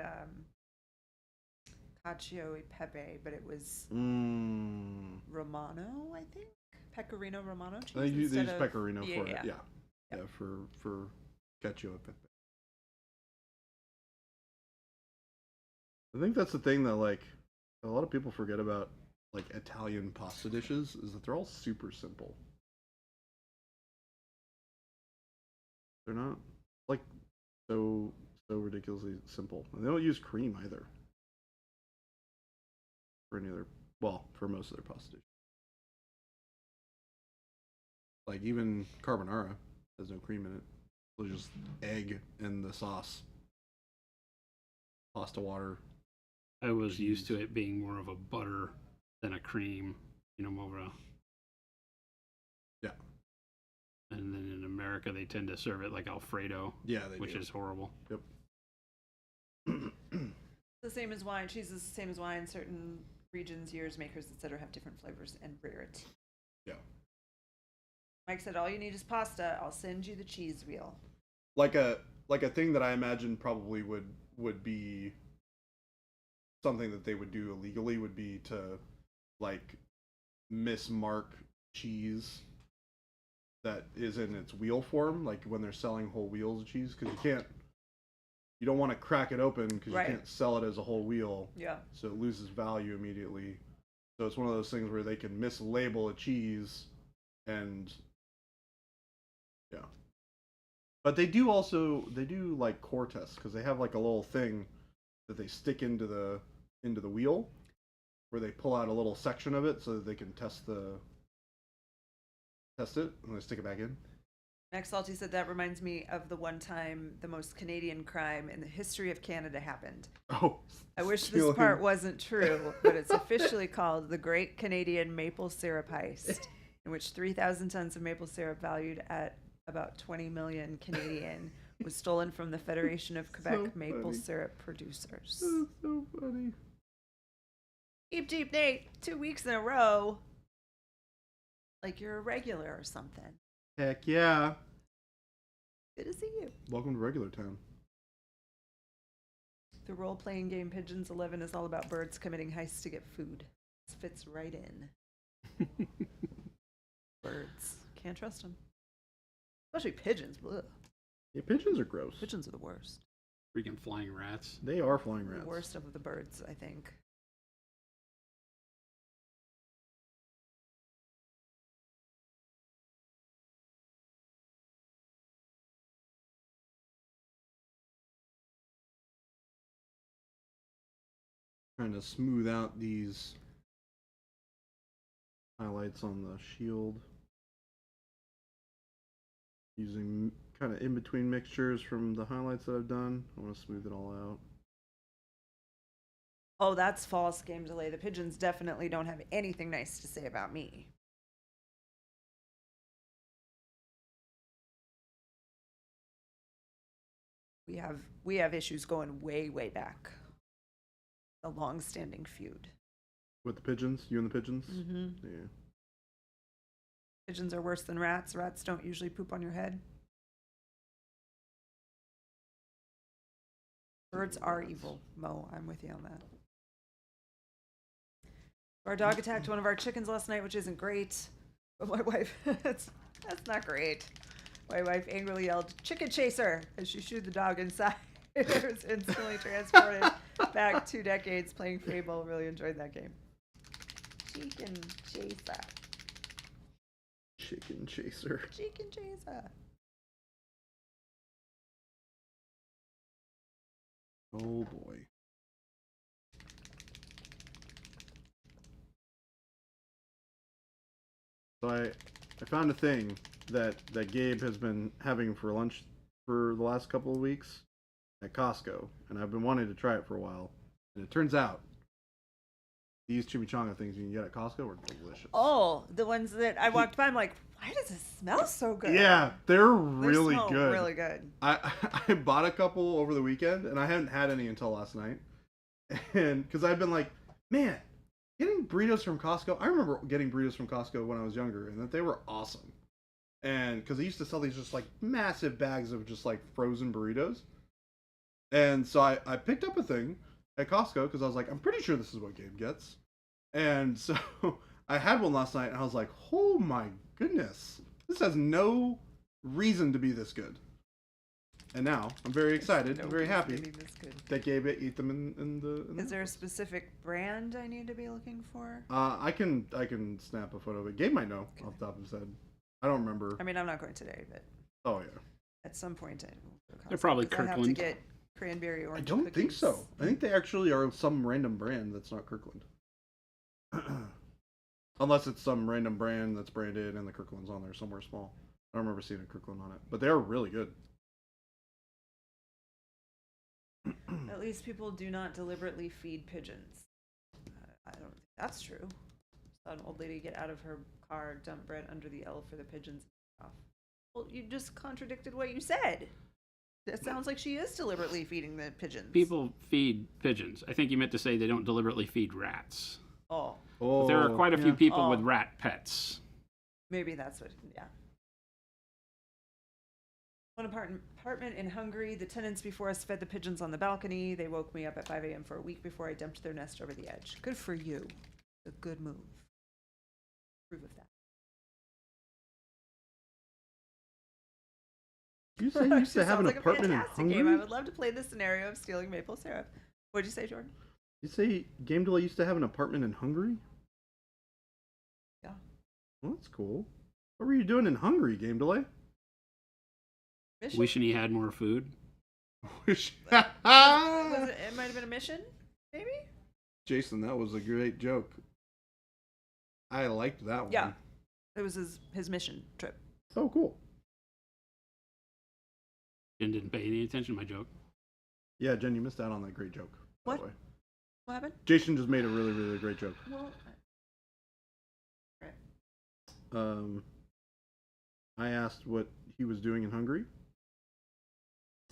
cacio e pepe, but it was Romano, I think. Pecorino Romano cheese. I think they use instead of- pecorino yeah, for yeah. it. Yeah, for cacio e pepe. I think that's the thing that like a lot of people forget about like Italian pasta dishes is that they're all super simple. They're not like so ridiculously simple. And they don't use cream either. For any other, well, for most of their pasta dishes. Like even carbonara has no cream in it. It's just egg and the sauce. Pasta water. I was used to it being more of a butter than a cream, more of a. Yeah. And then in America, they tend to serve it like Alfredo, Yeah, they which do. is horrible. Yep. The same as wine. Cheese is the same as wine. Certain regions, years, makers, etc. have different flavors and rarity. Yeah. Mike said, all you need is pasta. I'll send you the cheese wheel. Like a thing that I imagine probably would be something that they would do illegally would be to like mismark cheese that is in its wheel form, like when they're selling whole wheels of cheese, because you don't want to crack it open because Right. you can't sell it as a whole wheel, Yeah. so it loses value immediately. So it's one of those things where they can mislabel a cheese, and yeah. But they do like core tests because they have like a little thing that they stick into the wheel where they pull out a little section of it so that they can test it and they stick it back in. Max Salty said, that reminds me of the one time the most Canadian crime in the history of Canada happened. Oh, I wish this stealing- part wasn't true, but it's officially called the Great Canadian Maple Syrup Heist, in which 3,000 tons of maple syrup valued at about 20 million Canadian was stolen from the Federation of Quebec So Maple funny. Syrup Producers. That's so funny. Deep Deep Nate, 2 weeks in a row. Like you're a regular or something. Heck yeah! Good to see you. Welcome to regular town. The role-playing game Pigeons 11 is all about birds committing heists to get food. This fits right in. Birds. Can't trust them. Especially pigeons. Ugh. Yeah, pigeons are gross. Pigeons are the worst. Freaking flying rats. They are flying rats. The worst of the birds, I think. Trying to smooth out these highlights on the shield. Using kind of in-between mixtures from the highlights that I've done. I want to smooth it all out. Oh, that's false, Game Delay. The pigeons definitely don't have anything nice to say about me. We have issues going way, way back. A long-standing feud. With the pigeons? You and the pigeons? Mm-hmm. Yeah. Pigeons are worse than rats. Rats don't usually poop on your head. Birds are evil, Mo. I'm with you on that. Our dog attacked one of our chickens last night, which isn't great. But my wife, that's not great. My wife angrily yelled, "Chicken chaser!" as she shooed the dog inside. It was instantly transported back 2 decades playing Fable. Really enjoyed that game. Chicken chaser. Chicken chaser. Chicken chaser. Oh boy. So I found a thing that Gabe has been having for lunch for the last couple of weeks at Costco, and I've been wanting to try it for a while. And it turns out these chimichanga things you can get at Costco are delicious. Oh, the ones that I walked by, I'm like, why does it smell so good? Yeah, they're They really smell good. Really good. I bought a couple over the weekend, and I hadn't had any until last night. And because I've been like, man, getting burritos from Costco. I remember getting burritos from Costco when I was younger, and that they were awesome. And because they used to sell these just like massive bags of just like frozen burritos. And so I picked up a thing at Costco because I was like, I'm pretty sure this is what Gabe gets. And so I had one last night, and I was like, oh my goodness, this has no reason to be this good. And now I'm very excited, No I'm very reason to happy be this good. that Gabe ate them in the. Is there a specific brand I need to be looking for? I can snap a photo of it. Gabe might know off the top of his head. I don't remember. I mean, I'm not going today, but Oh yeah. at some point I will go to They're Costco, probably 'cause I have to Kirkland. get cranberry orange I don't think cookies. so. I think they actually are some random brand that's not Kirkland. Unless it's some random brand that's branded and the Kirkland's on there somewhere small. I don't remember seeing a Kirkland on it, but they're really good. At least people do not deliberately feed pigeons. I don't think that's true. Saw an old lady get out of her car, dump bread under the L for the pigeons. Well, you just contradicted what you said. It sounds like she is deliberately feeding the pigeons. People feed pigeons. I think you meant to say they don't deliberately feed rats. Oh, Oh, But there are quite a few people with Oh. rat pets. maybe that's what. Yeah. One apartment in Hungary. The tenants before us fed the pigeons on the balcony. They woke me up at 5 a.m. for a week before I dumped their nest over the edge. Good for you. A good move. Approve of that. You say you used to Actually have an sounds like a apartment in fantastic game. I Hungary? would love to play this scenario of stealing maple syrup. What'd you say, Jordan? You say Game Delay used to have an apartment in Hungary? Yeah. Well, that's cool. What were you doing in Hungary, Game Delay? Mission? Wishing he had more food. Wish. Was it might have been a mission, maybe? Jason, that was a great joke. I liked that one. Yeah. It was his mission trip. Oh, cool. Jen didn't pay any attention to my joke. Yeah, Jen, you missed out on that great joke. By the What? way. What happened? Jason just made a really, really great joke. Well, I asked what he was doing in Hungary,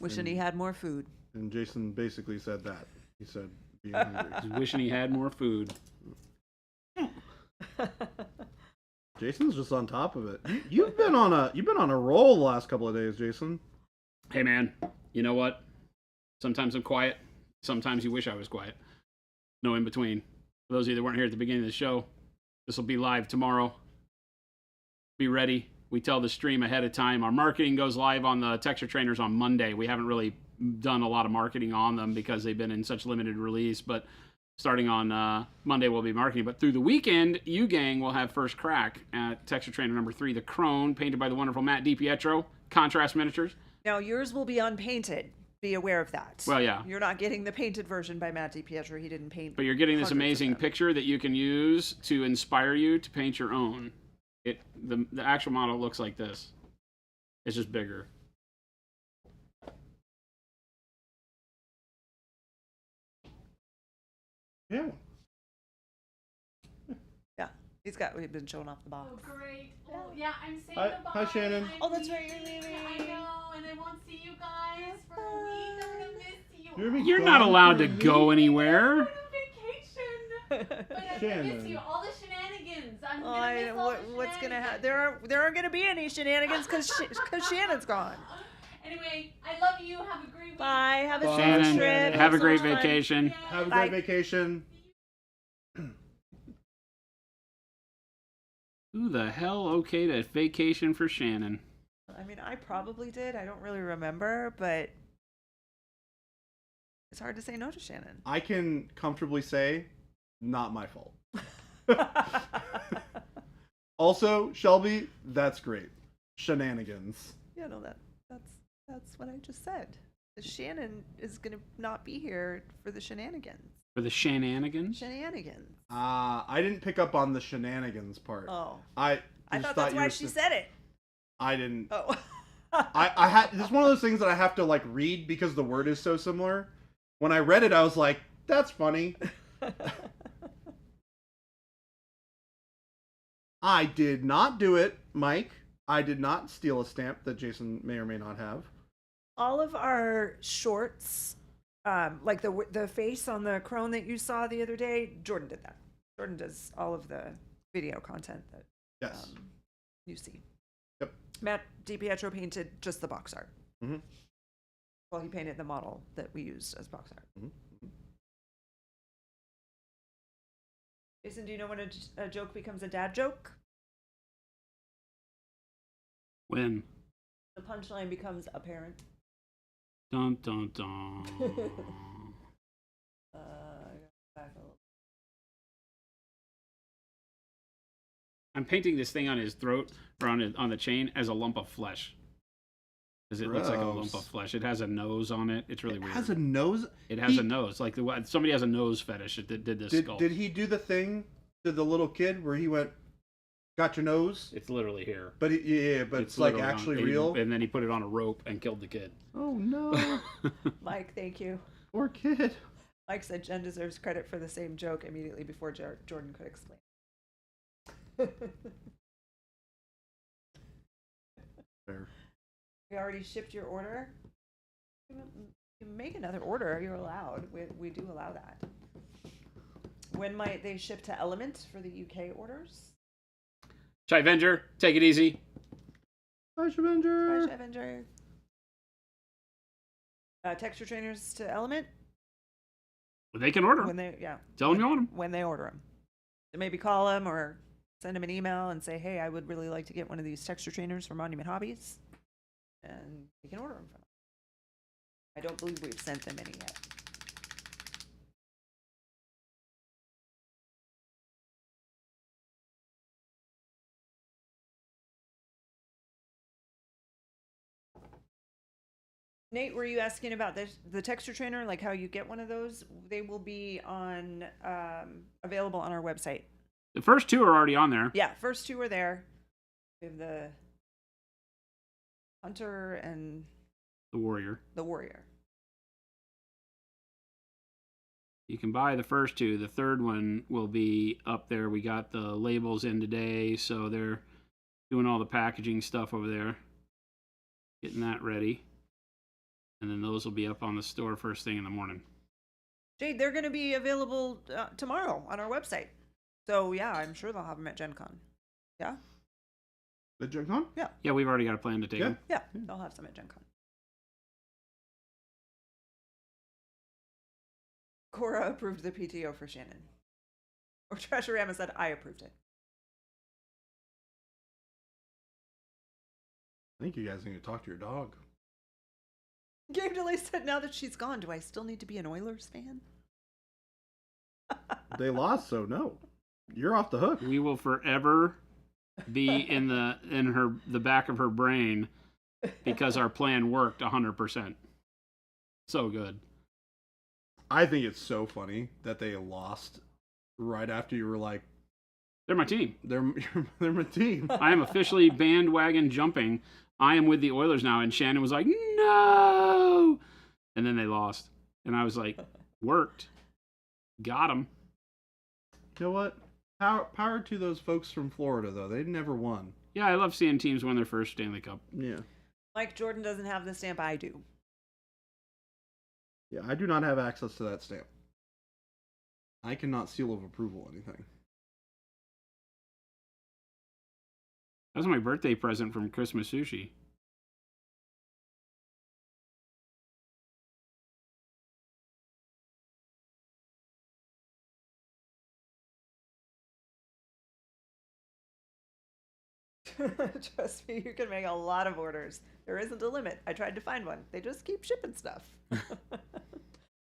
wishing he had more food. and Jason basically said that. He said being hungry. He's wishing he had more food. Jason's just on top of it. You've been on a roll the last couple of days, Jason. Hey man, you know what? Sometimes I'm quiet. Sometimes you wish I was quiet. No in between. For those of you that weren't here at the beginning of the show, this will be live tomorrow. Be ready. We tell the stream ahead of time. Our marketing goes live on the Texture Trainers on Monday. We haven't really done a lot of marketing on them because they've been in such limited release, but starting on Monday we'll be marketing. But through the weekend, you gang will have first crack at Texture Trainer number 3, the Crone, painted by the wonderful Matt DiPietro, Contrast Miniatures. Now yours will be unpainted. Be aware of that. Well, yeah. You're not getting the painted version by Matt DiPietro. He didn't paint. But you're getting this hundreds of amazing them. picture that you can use to inspire you to paint your own. The actual model looks like this. It's just bigger. Yeah. Yeah, we've been showing off the box. Oh, great. Oh, yeah, I'm saying Hi- goodbye. hi, Shannon. I'm Oh, that's right, you're leaving. I leaving. know, and I won't see you guys for a week. I'm gonna miss you. You're You're not allowed to go I'm anywhere. going on vacation. But I'm gonna miss Shannon. you. All the shenanigans. I'm Oh, gonna miss all the what's gonna happen? shenanigans. There aren't gonna be any shenanigans because Shannon's gone. Anyway, I love you. Have a great week. Bye. Have a Bye. safe Shannon, trip. have a so great much fun. vacation. Yeah. Have a Bye. great vacation. Who the hell okayed a vacation for Shannon? I mean, I probably did. I don't really remember, but it's hard to say no to Shannon. I can comfortably say, not my fault. Also, Shelby, that's great. Shenanigans. Yeah, no, that's what I just said. Shannon is gonna not be here for the shenanigans. For the shenanigans? Shenanigans. I didn't pick up on the shenanigans part. Oh, I I just thought that's you why were she s- said it. I didn't. Oh. I had. It's one of those things that I have to like read because the word is so similar. When I read it, I was like, "That's funny." I did not do it, Mike. I did not steal a stamp that Jason may or may not have. All of our shorts, like the face on the crone that you saw the other day, Jordan did that. Jordan does all of the video content that Yes. you see. Yep. Matt DiPietro painted just the box art. Mhm. Well, he painted the model that we used as box art. Mhm. Jason, do you know when a joke becomes a dad joke? When? The punchline becomes apparent. Dun dun dun. I got back a little. I'm painting this thing on his throat or on the chain as a lump of flesh. Because it looks like a lump Gross. of flesh. It has a nose on it. It's really It weird. has a nose. It has He- a nose. Like somebody has a nose fetish that did this sculpt. Did he do the thing to the little kid where he went, got your nose? It's literally here. But but it's like literally actually on, real. And then he put it on a rope and killed the kid. Oh no, Mike, thank you. poor kid. Mike said Jen deserves credit for the same joke immediately before Jordan could explain. Fair. We already shipped your order. You can make another order. You're allowed. We do allow that. When might they ship to Element for the UK orders? Chai Avenger, take it easy. Bye, Shavenger. Fresh Avenger. Texture trainers to Element They can order. when they Tell them you want them. when they order them. So maybe call them or send them an email and say, hey, I would really like to get one of these texture trainers from Monument Hobbies, and we can order them from them. I don't believe we've sent them any yet. Nate, were you asking about the texture trainer, like how you get one of those? They will be on available on our website. The first two are already on there. Yeah, first two are there. We have the Hunter and The Warrior. the Warrior. You can buy the first two. The third one will be up there. We got the labels in today, so they're doing all the packaging stuff over there, getting that ready. And then those will be up on the store first thing in the morning. Jade, they're going to be available tomorrow on our website. So yeah, I'm sure they'll have them at Gen Con. Yeah? The Gen Con? Yeah, we've already got a plan to take Yeah. them. Yeah, they'll have some at Gen Con. Cora approved the PTO for Shannon. Or Trashorama said, I approved it. I think you guys need to talk to your dog. Gabe DeLay said, now that she's gone, do I still need to be an Oilers fan? They lost, so no. You're off the hook. We will forever be in the back of her brain because our plan worked 100%. So good. I think it's so funny that they lost right after you were like, They're my team. they're my team. I am officially bandwagon jumping. I am with the Oilers now. And Shannon was like, no. And then they lost. And I was like, worked. Got them. You know what? Power to those folks from Florida, though. They never won. Yeah, I love seeing teams win their first Stanley Cup. Yeah. Mike Jordan doesn't have the stamp I do. Yeah, I do not have access to that stamp. I cannot seal of approval anything. That was my birthday present from Christmas Sushi. Trust me, you can make a lot of orders. There isn't a limit. I tried to find one. They just keep shipping stuff.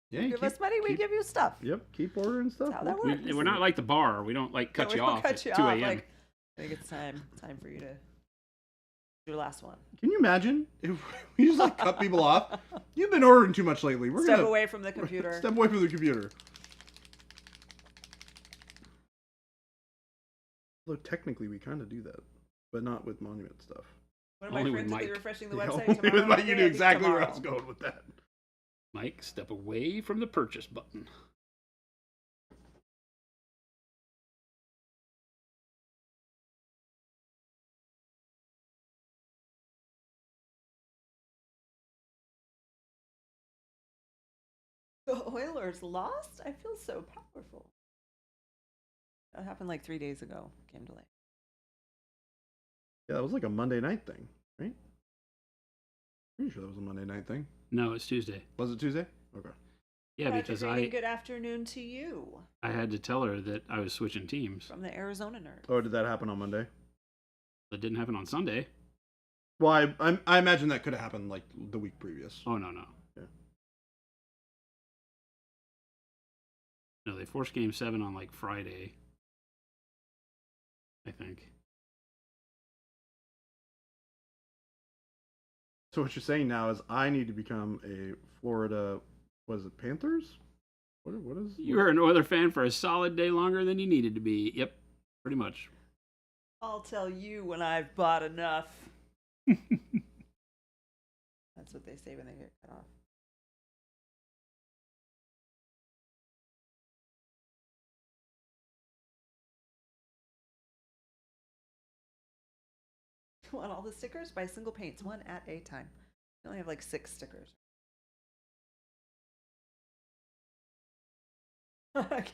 Yeah, You give us money, we give you stuff. Yep, keep ordering stuff. That's how that We, works. we're not like the bar. We don't like cut No, we you don't off cut at you 2 off, a.m. like, I think it's time for you to do your last one. Can you imagine if we just like cut people off? You've been ordering too much lately. We're Step gonna away from the computer. Step away from the computer. Although technically we kind of do that, but not with monument stuff. One of my Only with friends will be Mike. refreshing the Yeah, website only tomorrow. with Mike, Monday, you I knew think exactly where I tomorrow. was going with that. Mike, step away from the purchase button. The Oilers lost? I feel so powerful. That happened like 3 days ago. Came to light. Yeah, that was like a Monday night thing, right? Pretty sure that was a Monday night thing. No, it's Tuesday. Was it Tuesday? Okay. Yeah, Patrick because Reading, good afternoon to you I had to tell her that I was switching teams. from the Arizona Nerd. Oh, did that happen on Monday? That didn't happen on Sunday. Well, I imagine that could have happened like the week previous. Oh, no. Yeah. No, they forced Game 7 on like Friday, I think. So what you're saying now is I need to become a Florida, what is it, Panthers? What is? You were an Oiler fan for a solid day longer than you needed to be. Yep, pretty much. I'll tell you when I've bought enough. That's what they say when they get cut off. You want all the stickers? Buy single paints, one at a time. I only have like 6 stickers.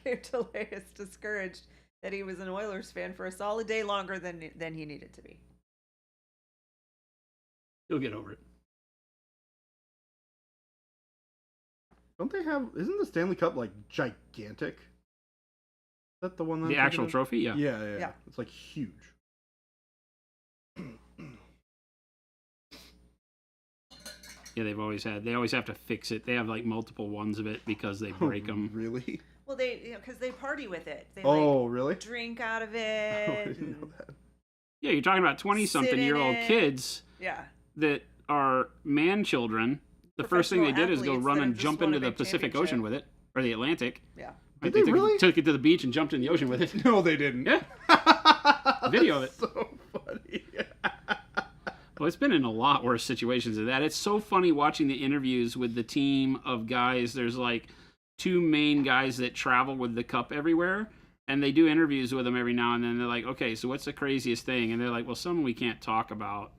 Gabe DeLay is discouraged that he was an Oilers fan for a solid day longer than he needed to be. You'll get over it. Don't they have? Isn't the Stanley Cup like gigantic? Is that the one? That The actual trophy, yeah. Yeah. It's like huge. Yeah, they always have to fix it. They have like multiple ones of it because they break them. Really? Well, because they party with it. They Really? drink out of Oh, I it. didn't know that. Yeah, you're talking about 20-something-year-old it. kids Yeah. that are man children. The first thing they did is go Professional run athletes and that jump have into just the won a big Pacific Ocean with it, or the Atlantic. Yeah. Did Right, they really? took it to the beach and jumped in the ocean with it. No, they didn't. Yeah. Video of it. So funny. Well, it's been in a lot worse situations than that. It's so funny watching the interviews with the team of guys. There's like 2 main guys that travel with the cup everywhere, and they do interviews with them every now and then. They're like, okay, so what's the craziest thing? And they're like, well, some we can't talk about.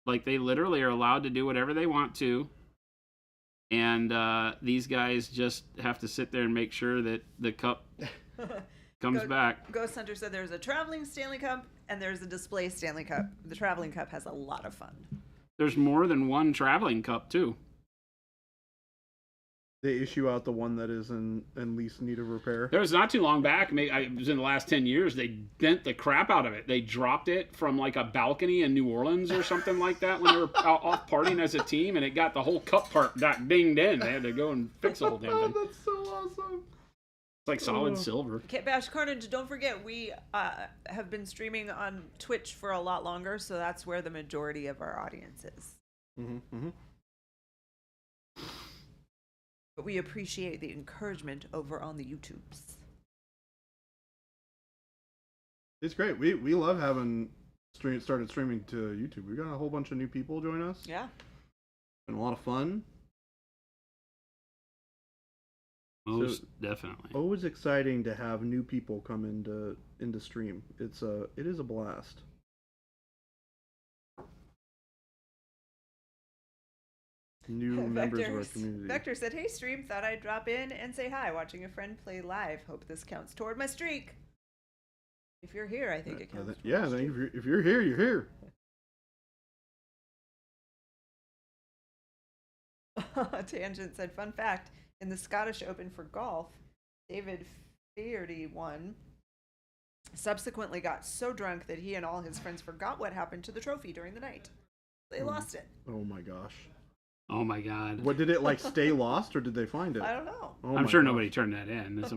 Like, they literally are allowed to do whatever they want to. And these guys just have to sit there and make sure that the cup comes back. Ghost Hunter said there's a traveling Stanley Cup and there's a display Stanley Cup. The traveling cup has a lot of fun. There's more than one traveling cup, too. They issue out the one that is in least need of repair. There was not too long back, maybe it was in the last 10 years, they bent the crap out of it. They dropped it from like a balcony in New Orleans or something like that when they were out off partying as a team, and it got the whole cup part got dinged in. They had to go and fix the whole damn Oh, thing. that's so awesome. It's like solid silver. Kit Bash Carnage, don't forget, we have been streaming on Twitch for a lot longer, so that's where the majority of our audience is. Mm-hmm. But we appreciate the encouragement over on the YouTubes. It's great. We love having started streaming to YouTube. We got a whole bunch of new people join us. Yeah. Been a lot of fun. Most definitely. Always exciting to have new people come into stream. It is a blast. New members of our community. Vector said, hey, stream, thought I'd drop in and say hi. Watching a friend play live. Hope this counts toward my streak. If you're here, I think it counts. Yeah, I think if you're here, you're here. Tangent said, fun fact, in the Scottish Open for golf, David Feherty won. Subsequently got so drunk that he and all his friends forgot what happened to the trophy during the night. They lost it. Oh my gosh. Oh my God. What did it like stay lost or did they find it? I don't know. Oh I'm my sure gosh. nobody turned that in. It's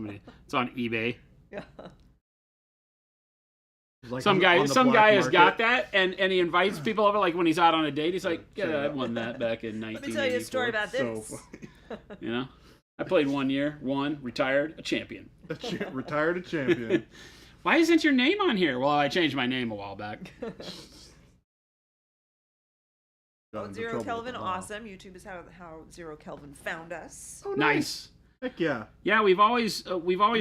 on eBay. Yeah. It's like Some on guy the has black got market. that, and he invites people over, like when he's out on a date. He's like, Check it yeah, I out. won that back in Let 1984. me tell you a story about So this. funny. You know, I played 1 year, won, retired, a champion. Retired a champion. Why isn't your name on here? Well, I changed my name a while back. Got into Zero trouble Kelvin, with the law. awesome. YouTube is how Zero Kelvin found us. Oh, Nice. Heck yeah. Yeah, we've always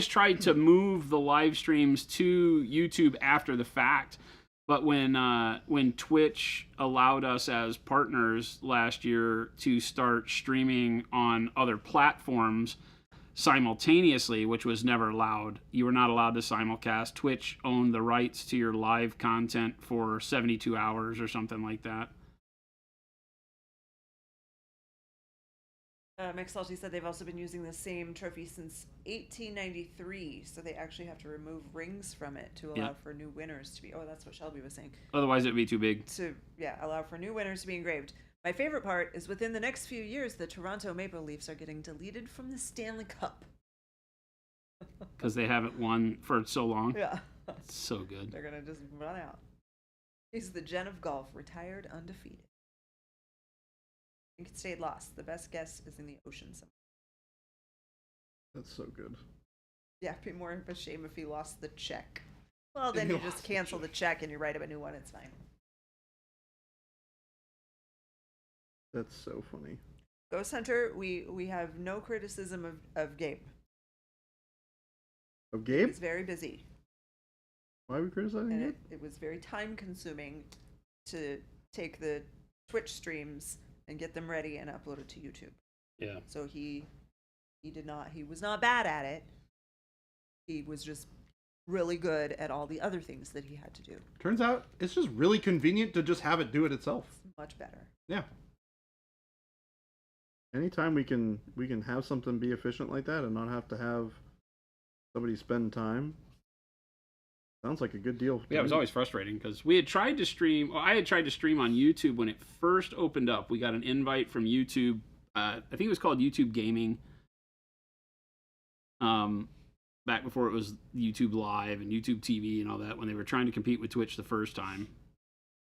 tried to move the live streams to YouTube after the fact, but when Twitch allowed us as partners last year to start streaming on other platforms, simultaneously, which was never allowed. You were not allowed to simulcast. Twitch owned the rights to your live content for 72 hours or something like that. McSalty said they've also been using the same trophy since 1893, so they actually have to remove rings from it to allow Yeah. for new winners to be. Oh, that's what Shelby was saying. Otherwise, it'd be too big. To allow for new winners to be engraved. My favorite part is within the next few years, the Toronto Maple Leafs are getting deleted from the Stanley Cup. Because they haven't won for so long. Yeah, It's so good. they're gonna just run out. He's the Jen of golf, retired undefeated. You could stay lost. The best guess is in the ocean somewhere. That's so good. Yeah, it'd be more of a shame if he lost the check. Well, If then he you lost just the cancel the check and you write up a new one. It's fine. That's so funny. Ghost Hunter, we have no criticism of Gabe. Of Gabe? He's very busy, Why are we criticizing and Gabe? it was very time consuming to take the Twitch streams and get them ready and upload it to YouTube. Yeah. So he was not bad at it. He was just really good at all the other things that he had to do. Turns out it's just really convenient to just have it do it itself. Much better. Yeah. Anytime we can have something be efficient like that and not have to have somebody spend time. Sounds like a good deal. to Yeah, it was me. always frustrating because we had tried to stream. Well, I had tried to stream on YouTube when it first opened up. We got an invite from YouTube. I think it was called YouTube Gaming. Back before it was YouTube Live and YouTube TV and all that, when they were trying to compete with Twitch the first time,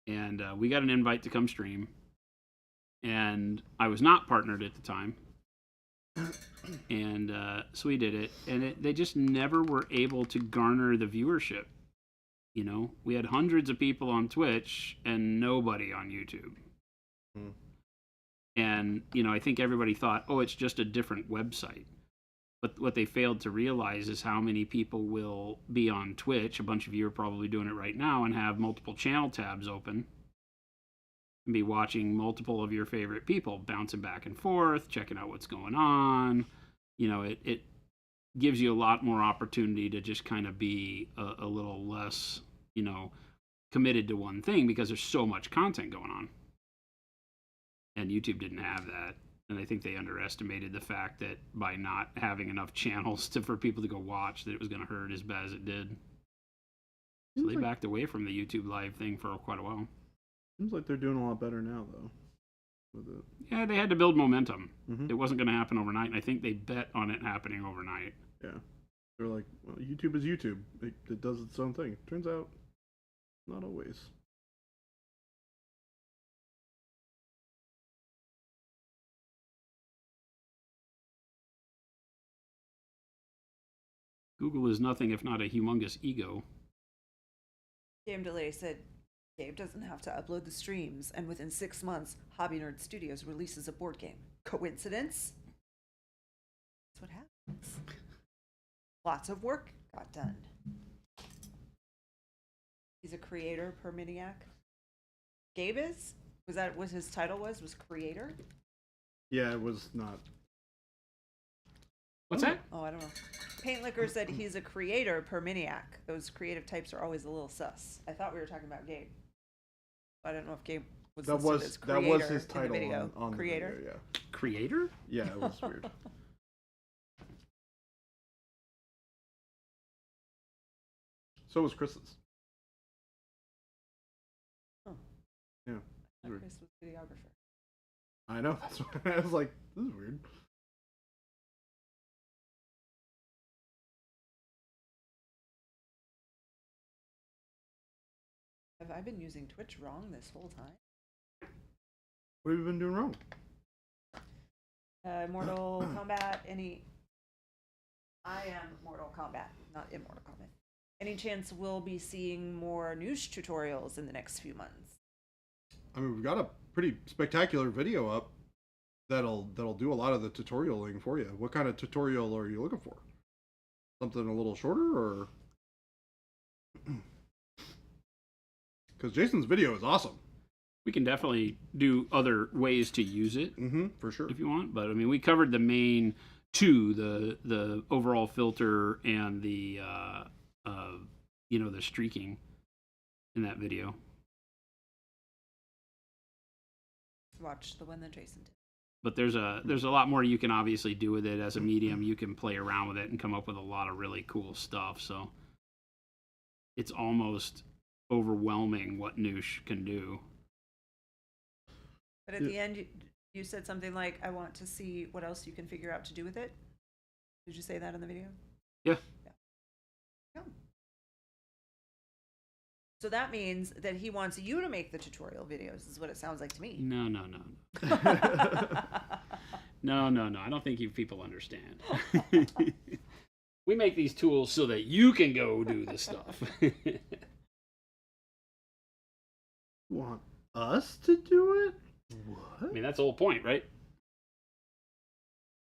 and we got an invite to come stream, and I was not partnered at the time. And so we did it, and they just never were able to garner the viewership. You know, we had hundreds of people on Twitch and nobody on YouTube. Hmm. And, you know, I think everybody thought, oh, it's just a different website. But what they failed to realize is how many people will be on Twitch. A bunch of you are probably doing it right now and have multiple channel tabs open. And be watching multiple of your favorite people bouncing back and forth, checking out what's going on. You know, it gives you a lot more opportunity to just kind of be a little less, you know, committed to one thing because there's so much content going on. And YouTube didn't have that. And I think they underestimated the fact that by not having enough channels for people to go watch, that it was going to hurt as bad as it did. So they backed away from the YouTube Live thing for quite a while. Seems like they're doing a lot better now, though. With it. Yeah, they had to build momentum. Mhm. It wasn't going to happen overnight, and I think they bet on it happening overnight. Yeah. They're like, well, YouTube is YouTube. It does its own thing. Turns out, not always. Google is nothing if not a humongous ego. Game Delay said Gabe doesn't have to upload the streams, and within 6 months, Hobby Nerd Studios releases a board game. Coincidence? That's what happens. Lots of work got done. He's a creator per Miniac. Gabe is? Was that what his title was? Was creator? Yeah, it was not. What's that? Oh, I don't know. Paint Liquor said he's a creator per Miniac. Those creative types are always a little sus. I thought we were talking about Gabe. I don't know if Gabe was That listed was as that was creator his in the title video. on Creator? the video, yeah. Creator? Yeah, it was weird. So was Chris's. Oh. Yeah. I thought Weird. Chris was videographer. I know, that's what I was like, this is weird. Have I been using Twitch wrong this whole time? What have you been doing wrong? Mortal Kombat, I am Mortal Kombat, not Immortal Kombat. Any chance we'll be seeing more news tutorials in the next few months? I mean, we've got a pretty spectacular video up that'll do a lot of the tutorialing for you. What kind of tutorial are you looking for? Something a little shorter, or? Because Jason's video is awesome. We can definitely do other ways to use it Mm-hmm, for sure. if you want, but I mean, we covered the main to the overall filter and the the streaking in that video. Watch the one that Jason did. But there's a lot more you can obviously do with it as a medium. You can play around with it and come up with a lot of really cool stuff. So it's almost overwhelming what Noosh can do. But at the end, you said something like, "I want to see what else you can figure out to do with it." Did you say that in the video? Yeah. Yeah. So that means that he wants you to make the tutorial videos, is what it sounds like to me. No. No. I don't think you people understand. We make these tools so that you can go do this stuff. Want us to do it? I What? mean, that's the whole point, right?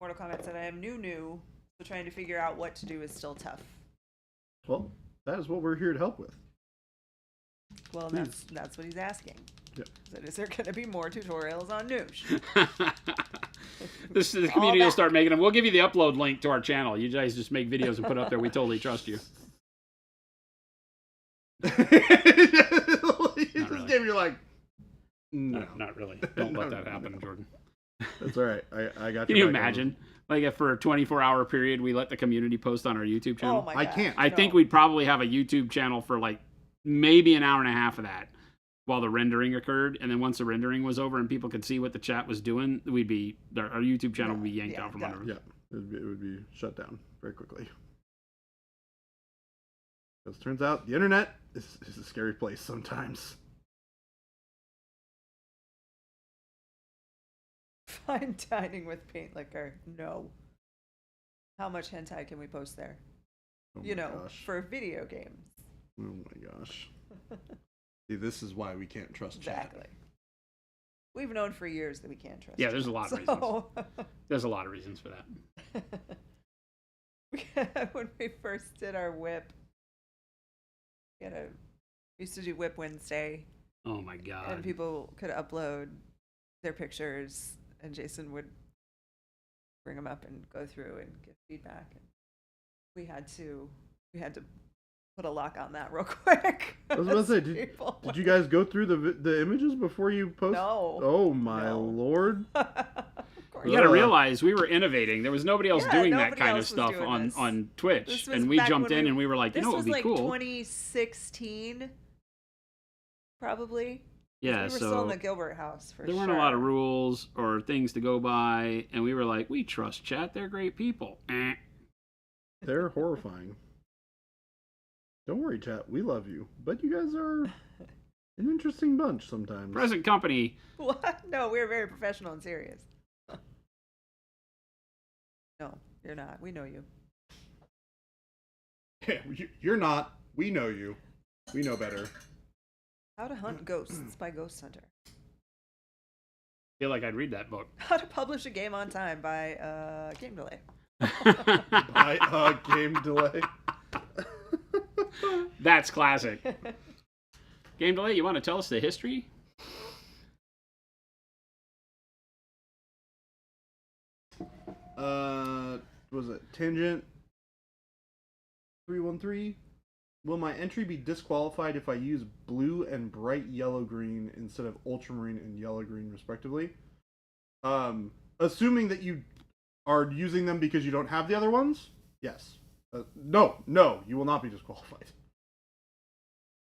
Mortal Kombat said, "I am new, so trying to figure out what to do is still tough." Well, that is what we're here to help with. Well, that's what he's asking. Yeah. He said, "Is there going to be more tutorials on Noosh?" The community will back. start making them. We'll give you the upload link to our channel. You guys just make videos and put up there. We totally trust you. You're like, no. Not really. Don't let that happen, Jordan. That's all right. I got. Can your you back on imagine? Like if for a 24-hour period we let the community post on our YouTube channel? Oh my I gosh, can't. I think no. we'd probably have a YouTube channel for like maybe an hour and a half of that while the rendering occurred, and then once the rendering was over and people could see what the chat was doing, our YouTube channel would be yanked out from done. under. Yeah, it would be shut down very quickly. Because it turns out the internet is a scary place sometimes. Fine dining with paint liquor. No. How much hentai can we post there? Oh You my know, gosh. for video games. Oh my gosh. See, this is why we can't trust chat. Exactly. We've known for years that we can't trust. Yeah, there's a lot of so... There's a lot of reasons for that. When we first did our whip, we used to do Whip Wednesday, Oh my god. and people could upload their pictures, and Jason would bring them up and go through and give feedback. And we had to put a lock on that real quick. I was about to say, People did you guys go through the images before you post? No. Oh my No. lord. Of course. You got to Ugh. realize we were innovating. There was nobody else Yeah, doing that nobody kind of else was stuff doing on this. on Twitch, This was and we back jumped when in we- and we were like, you This know, it was would be like cool. 2016, probably. Yeah, We were so still in the Gilbert house for there sure. weren't a lot of rules or things to go by, and we were like, we trust chat. They're great people. They're horrifying. Don't worry, chat. We love you. But you guys are an interesting bunch sometimes. Present company. What? No, we're very professional and serious. No, you're not. We know you. Yeah, you're not. We know you. We know better. How to Hunt Ghosts by Ghost Hunter. Feel like I'd read that book. How to Publish a Game on Time by Game Delay. By game delay. That's classic. Game Delay, you want to tell us the history? Was it Tangent 313? Will my entry be disqualified if I use blue and bright yellow green instead of ultramarine and yellow green respectively? Assuming that you are using them because you don't have the other ones? Yes. No, you will not be disqualified.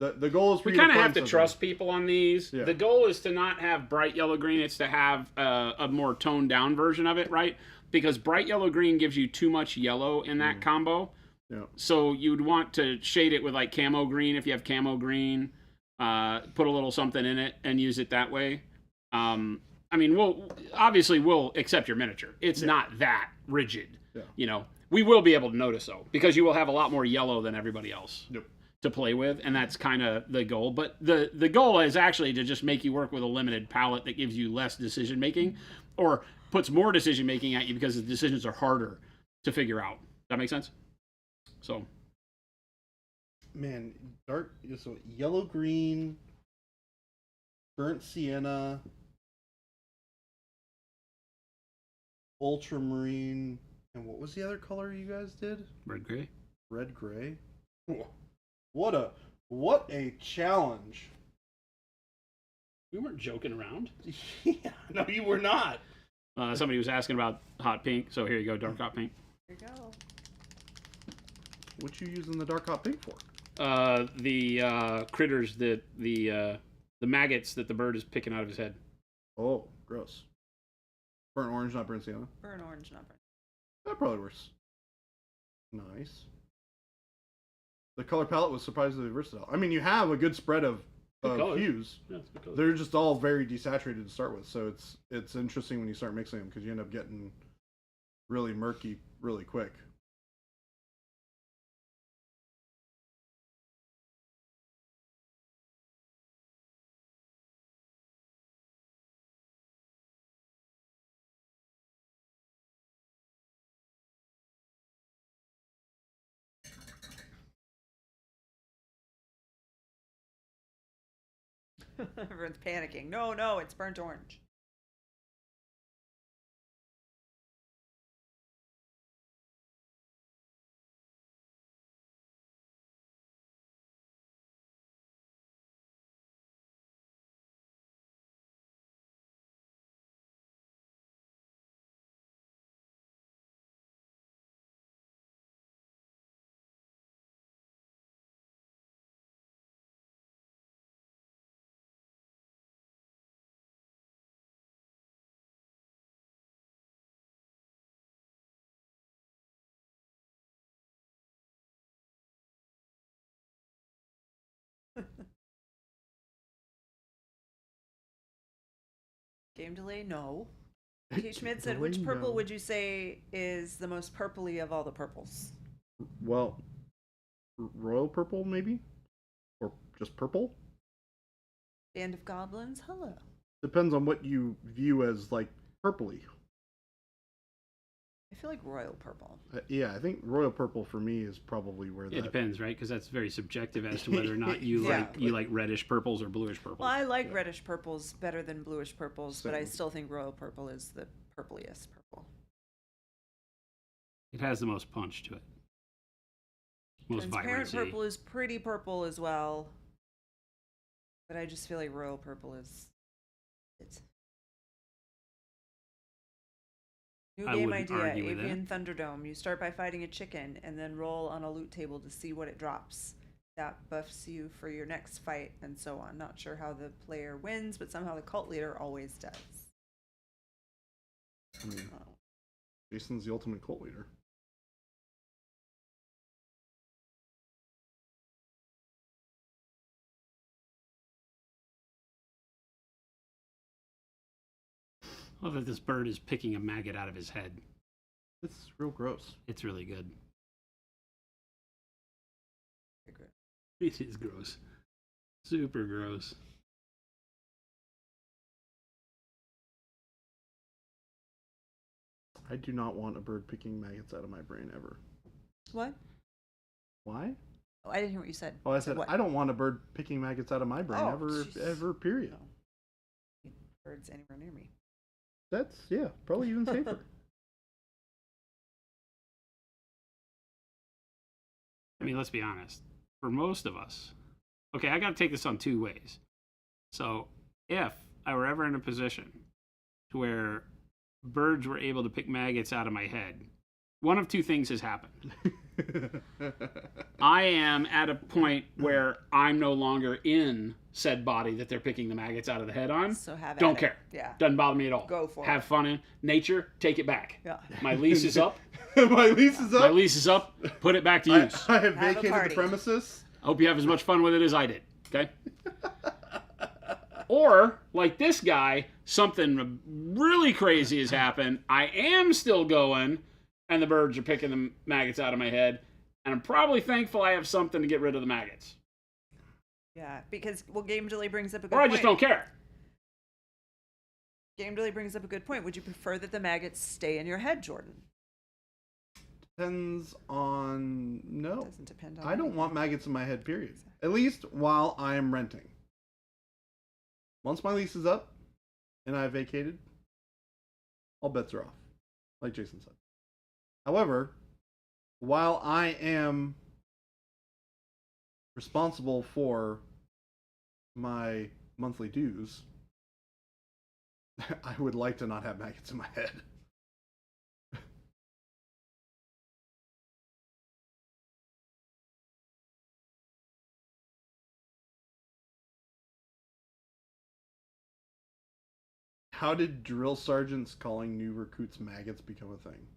The goal is for We you kind of find have to something. trust people on these. Yeah. The goal is to not have bright yellow green. It's to have a more toned down version of it, right? Because bright yellow green gives you too much yellow in that combo. Yeah. So you'd want to shade it with like camo green if you have camo green. Put a little something in it and use it that way. I mean, we'll accept your miniature. It's not that rigid. Yeah. You know, we will be able to notice though, because you will have a lot more yellow than everybody else. Yep. To play with, and that's kind of the goal. But the goal is actually to just make you work with a limited palette that gives you less decision making, or puts more decision making at you because the decisions are harder to figure out. Does that make sense? So, Man, so yellow green, burnt sienna, ultramarine, And what was the other color you guys did? Red gray. Red gray. What a challenge. We weren't joking around. Yeah, no, you were not. Somebody was asking about hot pink, so here you go, dark hot pink. Here you go. What you using the dark hot pink for? The critters that the maggots that the bird is picking out of his head. Oh, gross. Burnt orange, not burnt sienna. Burnt orange, not burnt. That probably works. Nice. The color palette was surprisingly versatile. I mean, you have a good spread of color. hues. Yeah, it's good color. They're just all very desaturated to start with, so it's interesting when you start mixing them because you end up getting really murky really quick. Everyone's panicking. No, it's burnt orange. Game delay? No. T. Schmidt said, which purple would you say is the most purpley of all the purples? Well, royal purple maybe, or just purple. Band of Goblins? Hello. Depends on what you view as like purpley. I feel like royal purple. Yeah, I think royal purple for me is probably where It that. depends, right? Because that's very subjective as to whether or not you Yeah. like reddish purples or bluish purples. Well, I like reddish purples better than bluish purples, but I Same. still think royal purple is the purpliest purple. It has the most punch to it. Most Transparent vibrancy. purple is pretty purple as well, but I just feel like royal purple is it's new I game wouldn't idea. argue with Avian Thunderdome. You start by fighting a chicken and then roll on a loot table to see what it drops. That buffs you for your next fight and so on. Not sure how the player wins, but somehow the cult leader always does. I mean, Oh. Jason's the ultimate cult leader. I love that this bird is picking a maggot out of his head. It's real gross. It's really good. Agree. It is gross. Super gross. I do not want a bird picking maggots out of my brain ever. What? Why? Oh, I didn't hear what you said. Oh, I said what? I don't want a bird picking maggots out of my brain Oh, ever, jeez. ever. Period. No. Birds anywhere near me. That's probably even safer. I mean, let's be honest. For most of us, okay, I got to take this on two ways. So, if I were ever in a position to where birds were able to pick maggots out of my head, one of two things has happened. I am at a point where I'm no longer in said body that they're picking the maggots out of the head on. So have Don't at it. care. Yeah. Doesn't bother me at all. Go for Have it. fun in nature. Take it back. Yeah. My lease is up. My lease is up. My lease is up. Put it back to use. I have Have a vacated the party. premises. I hope you have as much fun with it as I did. Okay. Or, like this guy, something really crazy has happened. I am still going, and the birds are picking the maggots out of my head. And I'm probably thankful I have something to get rid of the maggots. Yeah, because game delay brings up a good Or I point. just don't care. Game delay brings up a good point. Would you prefer that the maggots stay in your head, Jordan? Depends on no. Doesn't depend on. I don't me. want maggots in my head. Period. At least while I am renting. Once my lease is up and I vacated, all bets are off. Like Jason said. However, while I am responsible for my monthly dues, I would like to not have maggots in my head. How did drill sergeants calling new recruits maggots become a thing?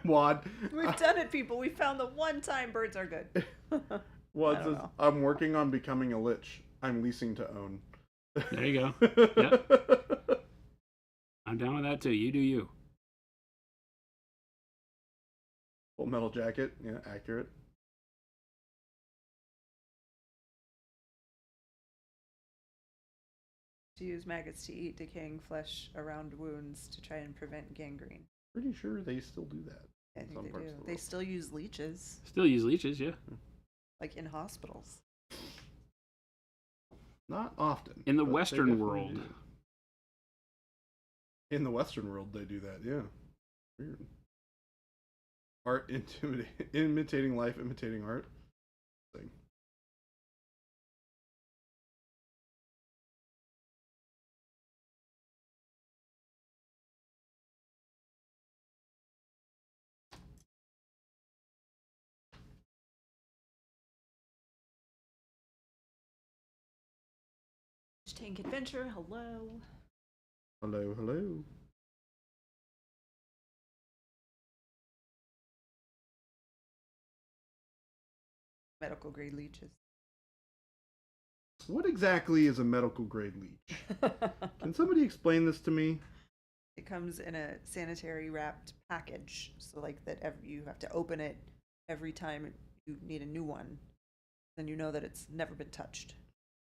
Wad. We've done it, people. We found the one time birds are good. Wad I don't says, know. I'm working on becoming a lich. I'm leasing to own. There you go. Yep. I'm down with that too. You do you. Full Metal Jacket. Yeah, accurate. To use maggots to eat decaying flesh around wounds to try and prevent gangrene. Pretty sure they still do that. I in think some they parts do. of the They world. still use leeches, Still use leeches, yeah. like in hospitals. Not often. In the but they Western definitely world. do. In the Western world, they do that. Yeah. Weird. Art imitating life, imitating art. Thing. Tank Adventure, hello. Hello, hello. Medical grade leeches. What exactly is a medical grade leech? Can somebody explain this to me? It comes in a sanitary wrapped package, so like that you have to open it every time you need a new one. Then you know that it's never been touched.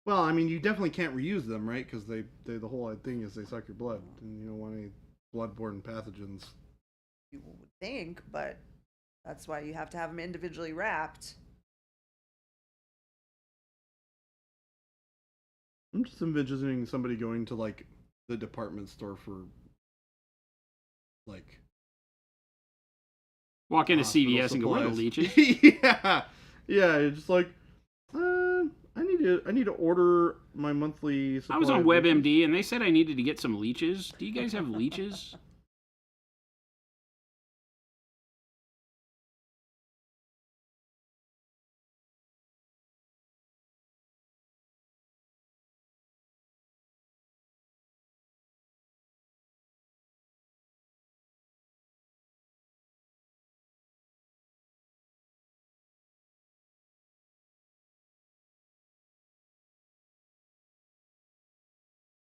Well, I mean, you definitely can't reuse them, right? Because they the whole thing is they suck your blood, and you don't want any bloodborne pathogens. You would think, but that's why you have to have them individually wrapped. I'm just envisioning somebody going to like the department store for like Walk into hospital CVS and go, where are the supplies. leeches? yeah, you're just like I need to order my monthly. I was supply on of leeches. WebMD and they said I needed to get some leeches. Do you guys have leeches?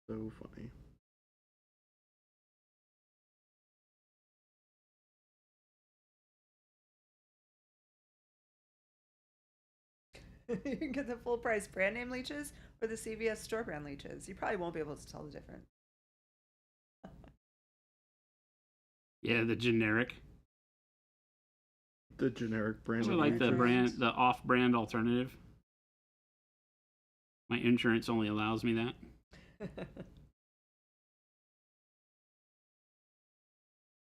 So funny. You can get the full price brand name leeches or the CVS store brand leeches. You probably won't be able to tell the difference. Yeah, the generic. The generic brand. I of like the leeches. brand, the off-brand alternative. My insurance only allows me that.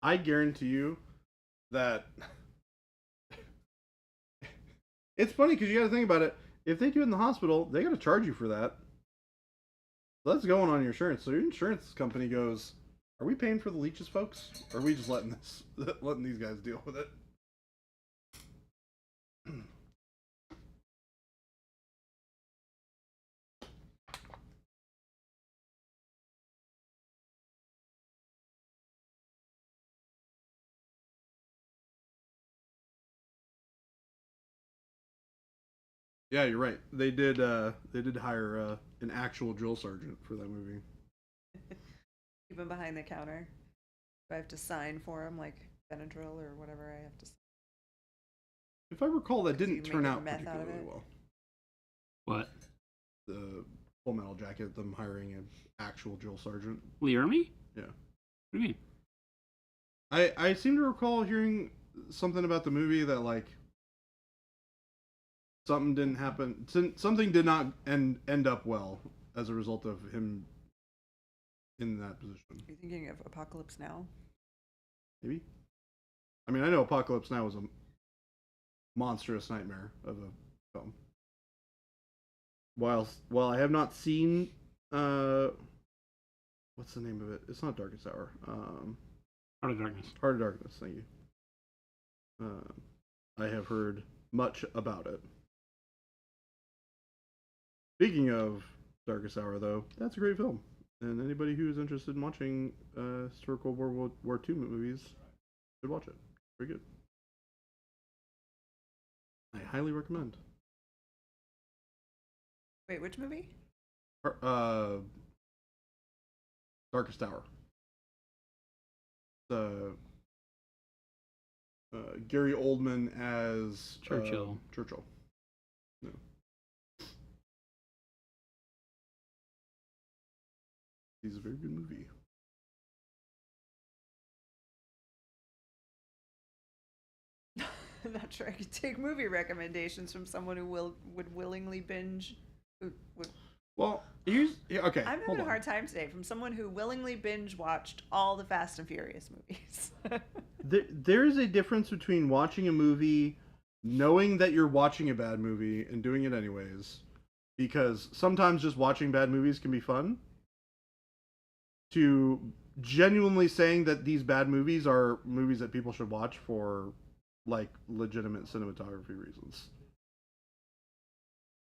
I guarantee you that it's funny because you got to think about it. If they do it in the hospital, they got to charge you for that. That's going on your insurance. So your insurance company goes, "Are we paying for the leeches, folks? Or are we just letting these guys deal with it?" Yeah, you're right. They did hire an actual drill sergeant for that movie. Keep them behind the counter. Do I have to sign for them, like Benadryl or whatever I have to sign? If I recall, that You didn't make turn a out meth out of particularly it? well. What? The Full Metal Jacket, them hiring an actual drill sergeant. Lee Ermey? Yeah. What do you mean? I seem to recall hearing something about the movie that like something didn't happen. Something did not end up well as a result of in that position. Are you thinking of Apocalypse Now? Maybe. I mean, I know Apocalypse Now was a monstrous nightmare of a film. While I have not seen what's the name of it? It's not Darkest Hour. Heart of Darkness. Heart of Darkness. Thank you. I have heard much about it. Speaking of Darkest Hour, though, that's a great film, and anybody who is interested in watching historical World War II movies should watch it. Very good. I highly recommend. Wait, which movie? Darkest Hour. The Gary Oldman as Churchill. Churchill. No. He's a very good movie. I'm not sure I could take movie recommendations from someone who would willingly binge. Well, okay. I'm hold having a on. hard time today from someone who willingly binge watched all the Fast and Furious movies. There is a difference between watching a movie, knowing that you're watching a bad movie, and doing it anyways. Because sometimes just watching bad movies can be fun. To genuinely saying that these bad movies are movies that people should watch for, like, legitimate cinematography reasons.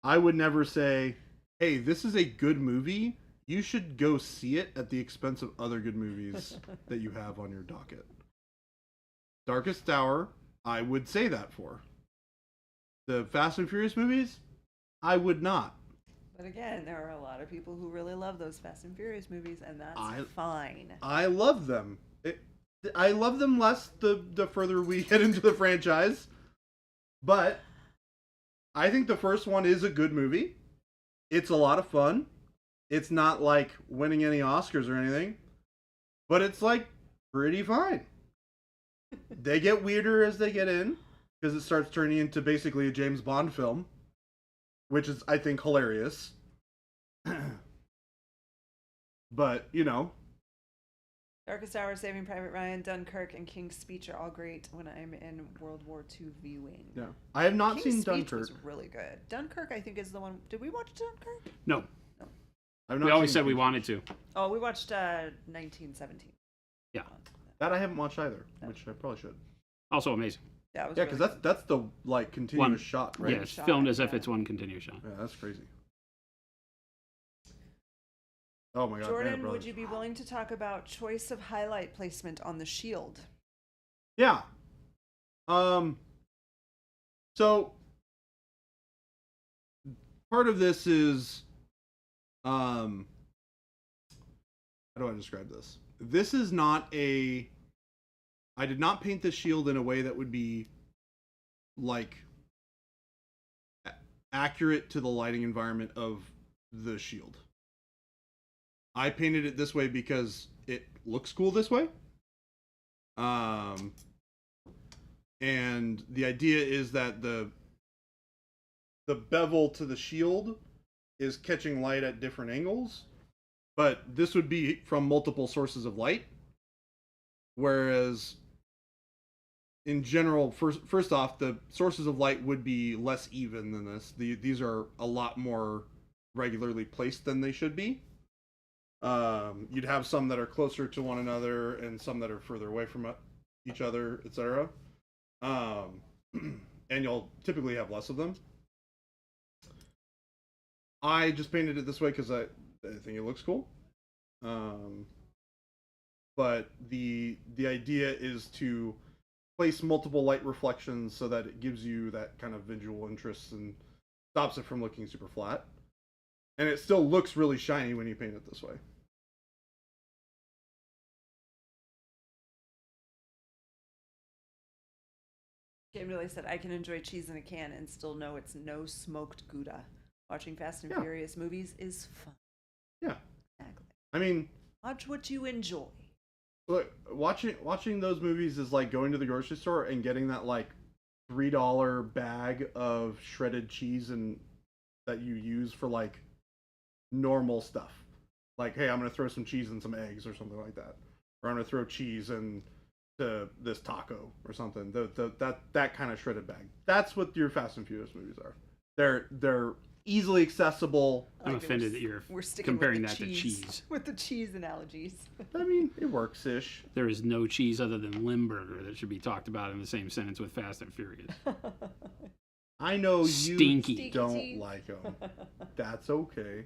I would never say, hey, this is a good movie. You should go see it at the expense of other good movies that you have on your docket. Darkest Hour, I would say that for. The Fast and Furious movies, I would not. But again, there are a lot of people who really love those Fast and Furious movies, and that's fine. I love them. I love them less the further we get into the franchise. But I think the first one is a good movie. It's a lot of fun. It's not like winning any Oscars or anything. But it's like pretty fine. They get weirder as they get in, because it starts turning into basically a James Bond film, which is, I think, hilarious. But, you know. Darkest Hour, Saving Private Ryan, Dunkirk, and King's Speech are all great when I'm in World War II viewing. Yeah. I have not King's seen Speech Dunkirk. was really good. Dunkirk, I think, is the one. Did we watch Dunkirk? No, I've we not always seen said we King's wanted Speech. to. Oh, we watched 1917. Yeah. That I haven't watched either, No. which I probably should. Also amazing. That was Yeah, really because that's the like continuous One. shot, right? Yeah, it's shot, filmed as if yeah. it's one continuous shot. Yeah, that's crazy. Oh my god, Jordan, Band of would Brothers. you be willing to talk about choice of highlight placement on the shield? Yeah. So part of this is how do I describe this? This is not a I did not paint the shield in a way that would be like accurate to the lighting environment of the shield. I painted it this way because it looks cool this way. And the idea is that the bevel to the shield is catching light at different angles, but this would be from multiple sources of light. Whereas in general, first off, the sources of light would be less even than this. These are a lot more regularly placed than they should be. You'd have some that are closer to one another and some that are further away from each other, etc. And you'll typically have less of them. I just painted it this way because I think it looks cool. But the idea is to place multiple light reflections so that it gives you that kind of visual interest and stops it from looking super flat. And it still looks really shiny when you paint it this way. Game really said, I can enjoy cheese in a can and still know it's no smoked Gouda. Watching Fast and Yeah. Furious movies is fun. Yeah. Exactly. I mean, Watch what you enjoy. look, watching those movies is like going to the grocery store and getting that like $3 bag of shredded cheese and that you use for like normal stuff. Like, hey, I'm gonna throw some cheese and some eggs or something like that, or I'm gonna throw cheese and to this taco or something. That kind of shredded bag. That's what your Fast and Furious movies are. They're easily accessible. I'm Like, offended that you're we're sticking comparing with that the to cheese. with the cheese analogies. I mean, it works ish. There is no cheese other than Limburger that should be talked about in the same sentence with Fast and Furious. I know you Stinky. don't cheese. like them. That's okay.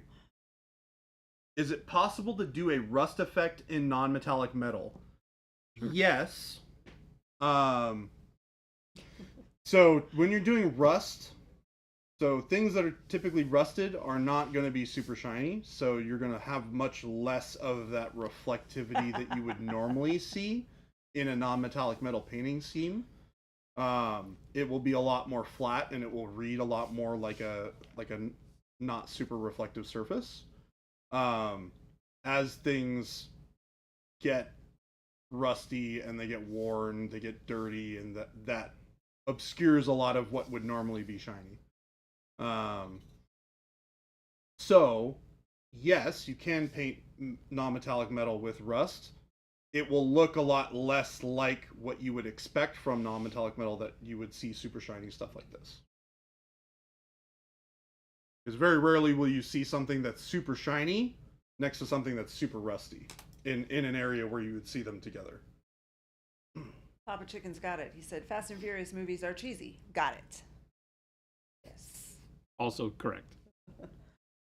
Is it possible to do a rust effect in non-metallic metal? Yes. So when you're doing rust, so things that are typically rusted are not going to be super shiny, so you're going to have much less of that reflectivity that you would normally see in a non-metallic metal painting scheme. It will be a lot more flat, and it will read a lot more like a not super reflective surface. As things get rusty and they get worn, they get dirty, and that obscures a lot of what would normally be shiny. So yes, you can paint non-metallic metal with rust. It will look a lot less like what you would expect from non-metallic metal, that you would see super shiny stuff like this. Because very rarely will you see something that's super shiny next to something that's super rusty in an area where you would see them together. Papa Chicken's got it. He said, Fast and Furious movies are cheesy. Got it. Yes. Also correct.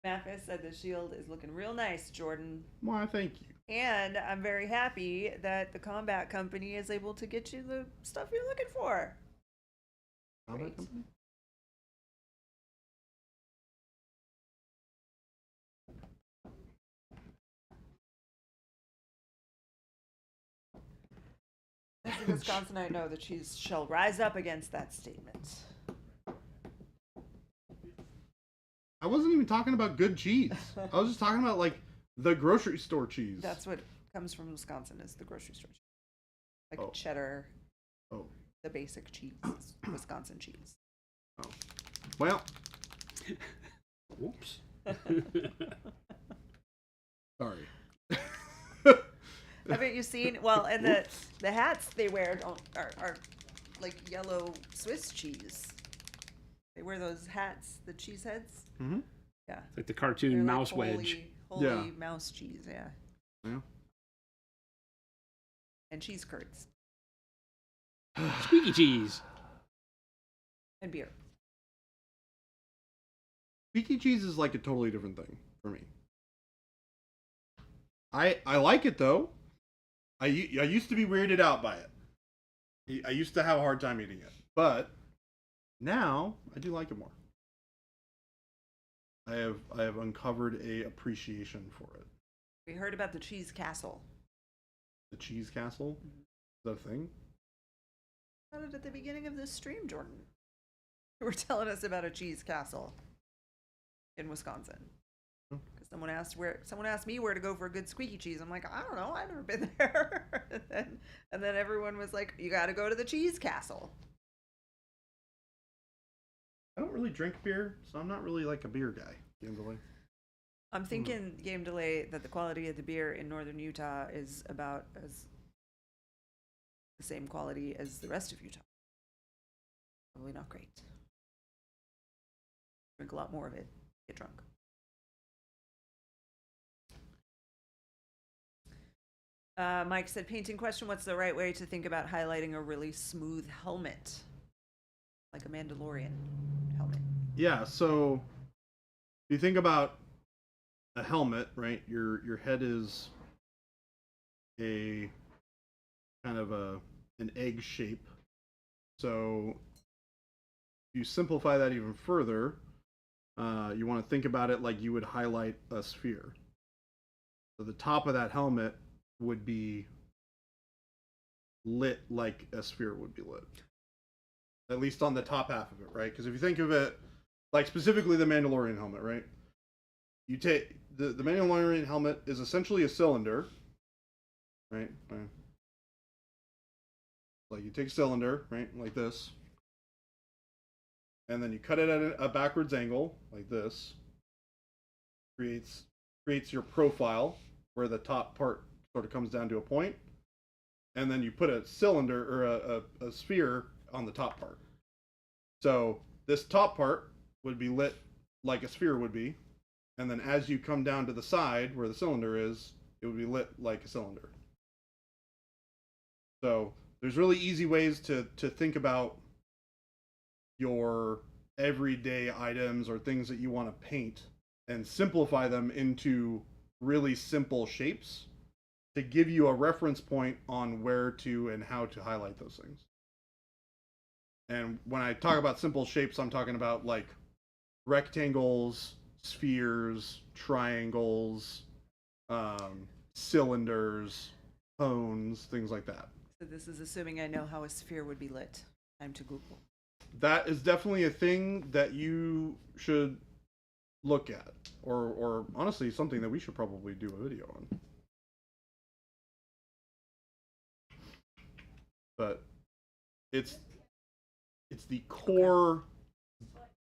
Mathis said the shield is looking real nice, Jordan. Why, thank you. And I'm very happy that the combat company is able to get you the stuff you're looking for. Great. As a Wisconsinite, know that she shall rise up against that statement. I wasn't even talking about good cheese. I was just talking about like the grocery store cheese. That's what comes from Wisconsin, is the grocery store cheese. Like Oh. cheddar, Oh, the basic cheese, Wisconsin cheese. well, Whoops. sorry. Haven't you seen? Well, and the hats they wear are like yellow Swiss cheese. They wear those hats, the cheese heads. Mm-hmm. Yeah, It's like the cartoon they're mouse like wedge. holy Yeah. mouse cheese. Yeah, Yeah. and cheese curds Squeaky cheese. and beer. Squeaky cheese is like a totally different thing for me. I like it though. I used to be weirded out by it. I used to have a hard time eating it, but now I do like it more. I have uncovered a appreciation for it. We heard about the cheese castle. The cheese castle, is that a thing? About it at the beginning of this stream, Jordan. You were telling us about a cheese castle in Wisconsin. Oh. Because someone asked me where to go for a good squeaky cheese. I'm like, I don't know, I've never been there. and then everyone was like, you got to go to the cheese castle. I don't really drink beer, so I'm not really like a beer guy. Game delay. I'm thinking, game delay, that the quality of the beer in northern Utah is about as the same quality as the rest of Utah. Probably not great. Drink a lot more of it. Get drunk. Mike said, painting question, what's the right way to think about highlighting a really smooth helmet? Like a Mandalorian helmet. Yeah, so if you think about a helmet, right? Your head is a kind of an egg shape. So if you simplify that even further, you want to think about it like you would highlight a sphere. So the top of that helmet would be lit like a sphere would be lit. At least on the top half of it, right? Because if you think of it, like specifically the Mandalorian helmet, right? You take the Mandalorian helmet is essentially a cylinder, right? Like you take a cylinder, right, like this, and then you cut it at a backwards angle, like this. Creates creates your profile where the top part sort of comes down to a point, and then you put a cylinder or a sphere on the top part. So this top part would be lit like a sphere would be, and then as you come down to the side where the cylinder is, it would be lit like a cylinder. So there's really easy ways to think about your everyday items or things that you want to paint and simplify them into really simple shapes to give you a reference point on where to and how to highlight those things. And when I talk about simple shapes, I'm talking about like rectangles, spheres, triangles, cylinders, cones, things like that. So this is assuming I know how a sphere would be lit. Time to Google. That is definitely a thing that you should look at, or honestly something that we should probably do a video on. But it's the core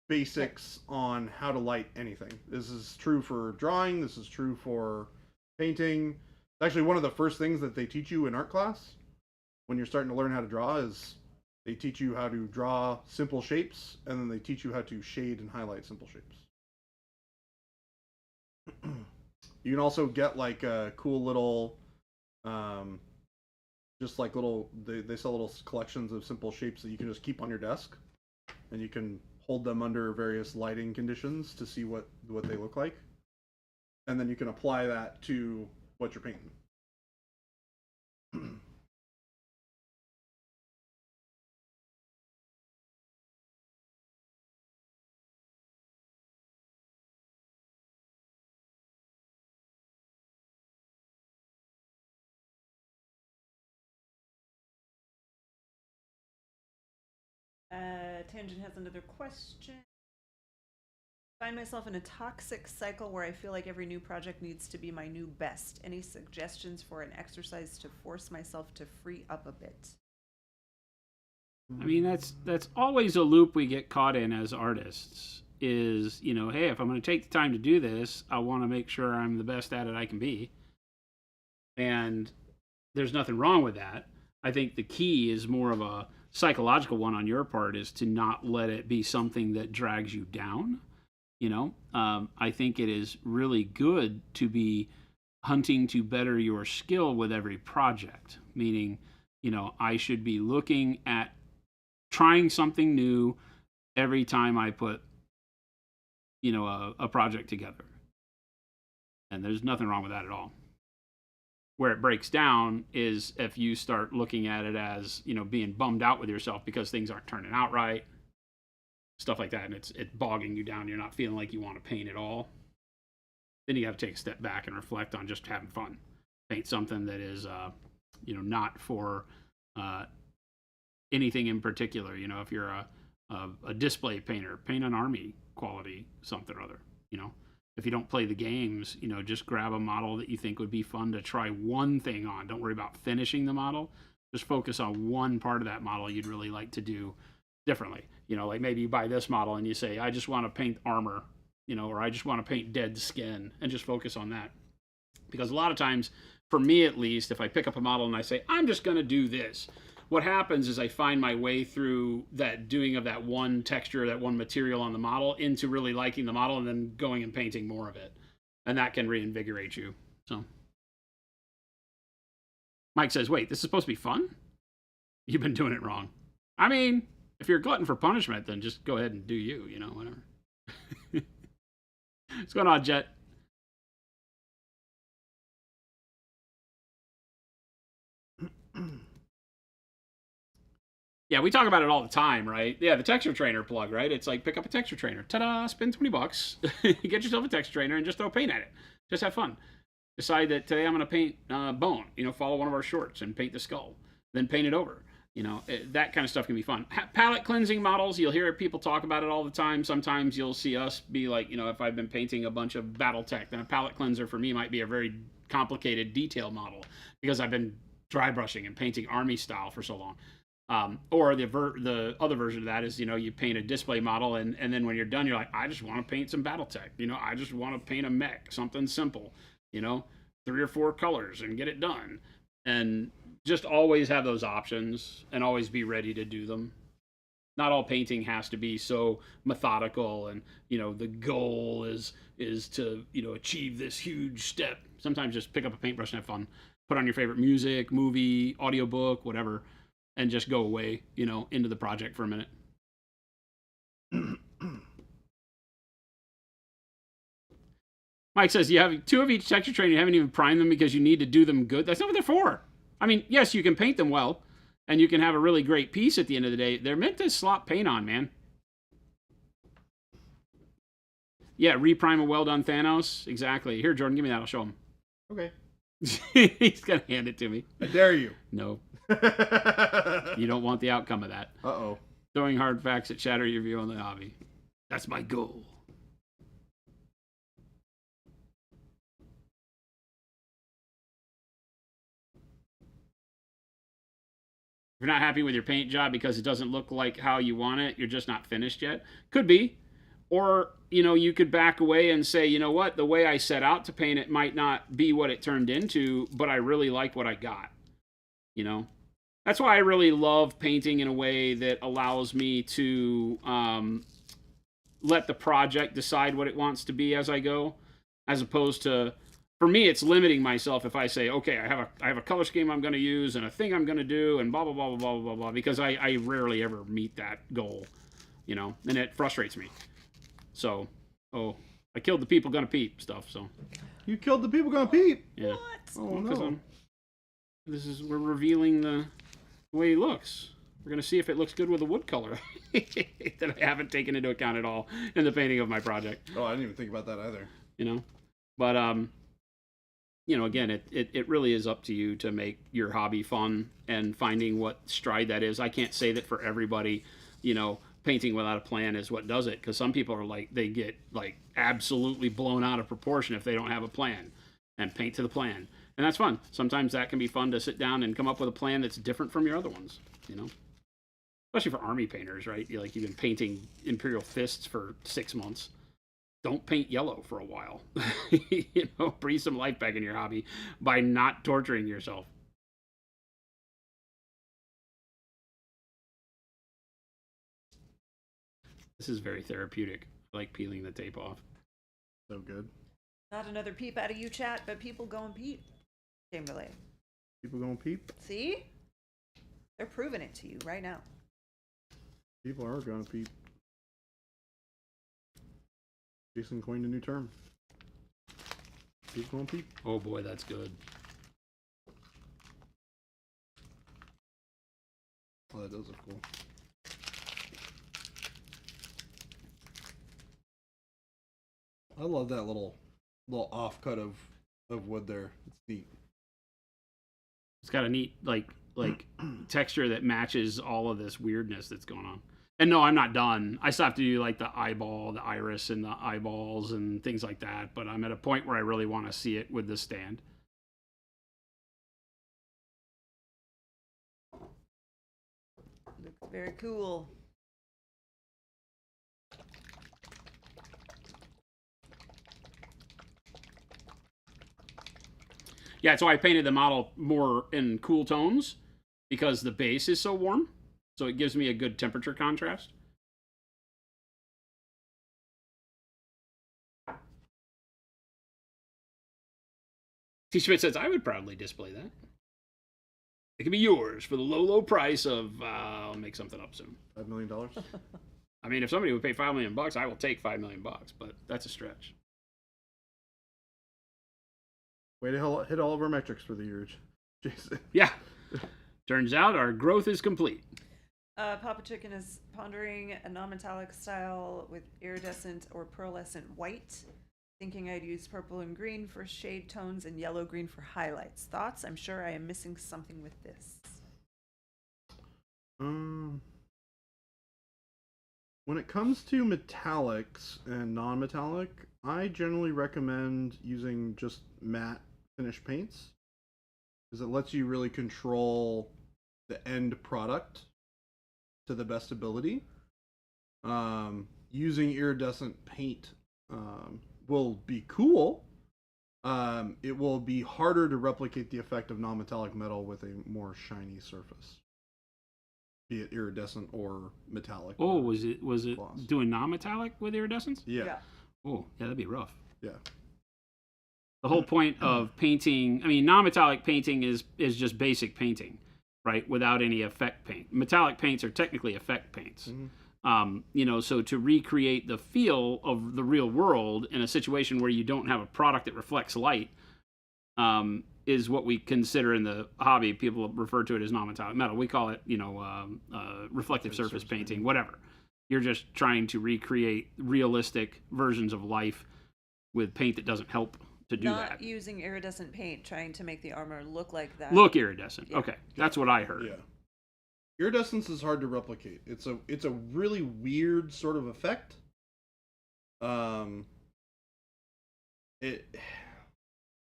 basics on how to light anything. This is true for drawing, this is true for painting. It's actually one of the first things that they teach you in art class when you're starting to learn how to draw is they teach you how to draw simple shapes, and then they teach you how to shade and highlight simple shapes. You can also get like a cool little, just like little, they sell little collections of simple shapes that you can just keep on your desk, and you can hold them under various lighting conditions to see what they look like, and then you can apply that to what you're painting. Tangent has another question. I find myself in a toxic cycle where I feel like every new project needs to be my new best. Any suggestions for an exercise to force myself to free up a bit? I mean, that's always a loop we get caught in as artists. Is, you know, hey, if I'm going to take the time to do this, I want to make sure I'm the best at it I can be. And there's nothing wrong with that. I think the key is more of a psychological one on your part, is to not let it be something that drags you down. You know, I think it is really good to be hunting to better your skill with every project, meaning, you know, I should be looking at trying something new every time I put, you know, a project together. And there's nothing wrong with that at all. Where it breaks down is if you start looking at it as, you know, being bummed out with yourself because things aren't turning out right, stuff like that, and it's bogging you down. You're not feeling like you want to paint at all. Then you got to take a step back and reflect on just having fun. Paint something that is, you know, not for anything in particular. You know, if you're a display painter, paint an army quality something or other. You know, if you don't play the games, you know, just grab a model that you think would be fun to try one thing on. Don't worry about finishing the model. Just focus on one part of that model you'd really like to do differently. You know, like maybe you buy this model and you say, I just want to paint armor, you know, or I just want to paint dead skin, and just focus on that. Because a lot of times, for me at least, if I pick up a model and I say, I'm just going to do this, what happens is I find my way through that doing of that one texture, that one material on the model, into really liking the model and then going and painting more of it. And that can reinvigorate you. So Mike says, wait, this is supposed to be fun? You've been doing it wrong. I mean, if you're a glutton for punishment, then just go ahead and do you, you know, whatever. What's going on, Jet? Yeah, we talk about it all the time, right? Yeah, the texture trainer plug, right? It's like, pick up a texture trainer. Ta-da, spend $20. Get yourself a texture trainer and just throw paint at it. Just have fun. Decide that today I'm going to paint bone. You know, follow one of our shorts and paint the skull. Then paint it over. You know, that kind of stuff can be fun. Palette cleansing models, you'll hear people talk about it all the time. Sometimes you'll see us be like, you know, if I've been painting a bunch of Battletech, then a palette cleanser for me might be a very complicated detail model because I've been dry brushing and painting army style for so long. Or the other version of that is, you paint a display model, and then when you're done, you're like, I just want to paint some BattleTech. I just want to paint a mech, something simple. 3 or 4 colors and get it done. And just always have those options and always be ready to do them. Not all painting has to be so methodical, and the goal is to achieve this huge step. Sometimes just pick up a paintbrush and have fun. Put on your favorite music, movie, audiobook, whatever, and just go away, into the project for a minute. Mike says you have 2 of each texture train. You haven't even primed them because you need to do them good. That's not what they're for. I mean, yes, you can paint them well, and you can have a really great piece at the end of the day. They're meant to slop paint on, man. Yeah, reprime a well-done Thanos. Exactly. Here, Jordan, give me that. I'll show him. Okay. He's going to hand it to me. I dare you. No. You don't want the outcome of that. Uh-oh. Throwing hard facts that shatter your view on the hobby. That's my goal. If you're not happy with your paint job because it doesn't look like how you want it, you're just not finished yet. Could be. Or, you could back away and say, you know what, the way I set out to paint it might not be what it turned into, but I really like what I got. That's why I really love painting in a way that allows me to let the project decide what it wants to be as I go, as opposed to, for me, it's limiting myself if I say, okay, I have a color scheme I'm going to use and a thing I'm going to do and blah, blah, blah, blah, blah, blah, blah, because I rarely ever meet that goal, and it frustrates me. So, I killed the people gonna peep stuff, so. You killed the people gonna peep? Yeah. What? Oh, Well, no. we're revealing the way he looks. We're gonna see if it looks good with a wood color that I haven't taken into account at all in the painting of my project. Oh, I didn't even think about that either. But again, it really is up to you to make your hobby fun and finding what stride that is. I can't say that for everybody, painting without a plan is what does it, because some people are like, they get like absolutely blown out of proportion if they don't have a plan and paint to the plan, and that's fun. Sometimes that can be fun to sit down and come up with a plan that's different from your other ones, especially for army painters, right? You've been painting Imperial Fists for 6 months. Don't paint yellow for a while. Breathe some life back in your hobby by not torturing yourself. This is very therapeutic. I like peeling the tape off. So good. Not another peep out of you, chat, but people go and peep. Chamberlain. People gonna peep? See? They're proving it to you right now. People are gonna peep. Jason coined a new term. People gonna peep. Oh boy, that's good. Oh, that does look cool. I love that little offcut of wood there. It's neat. It's got a neat like texture that matches all of this weirdness that's going on. And no, I'm not done. I still have to do like the eyeball, the iris, and the eyeballs and things like that. But I'm at a point where I really want to see it with this stand. Looks very cool. Yeah, so I painted the model more in cool tones because the base is so warm. So it gives me a good temperature contrast. T. Schmidt says, I would proudly display that. It can be yours for the low, low price of, I'll make something up soon. $5 million. I mean, if somebody would pay $5 million, I will take $5 million, but that's a stretch. Way to hit all of our metrics for the year, Jason. Yeah. Turns out our growth is complete. Papa Chicken is pondering a non-metallic style with iridescent or pearlescent white. Thinking I'd use purple and green for shade tones and yellow-green for highlights. Thoughts? I'm sure I am missing something with this. When it comes to metallics and non-metallic, I generally recommend using just matte finish paints, because it lets you really control the end product to the best ability. Using iridescent paint will be cool. It will be harder to replicate the effect of non-metallic metal with a more shiny surface, be it iridescent or metallic. Oh, was it gloss. doing non-metallic with iridescence? Yeah. Oh, yeah, that'd be rough. Yeah. The whole point of painting, I mean, non-metallic painting is just basic painting, right? Without any effect paint. Metallic paints are technically effect paints. Mm-hmm. So to recreate the feel of the real world in a situation where you don't have a product that reflects light, is what we consider in the hobby. People refer to it as non-metallic metal. We call it, reflective surface painting, whatever. You're just trying to recreate realistic versions of life with paint that doesn't help to do Not that. using iridescent paint, trying to make the armor look like that. Look iridescent. Yeah. Okay, that's what I heard. Yeah. Iridescence is hard to replicate. It's a really weird sort of effect. It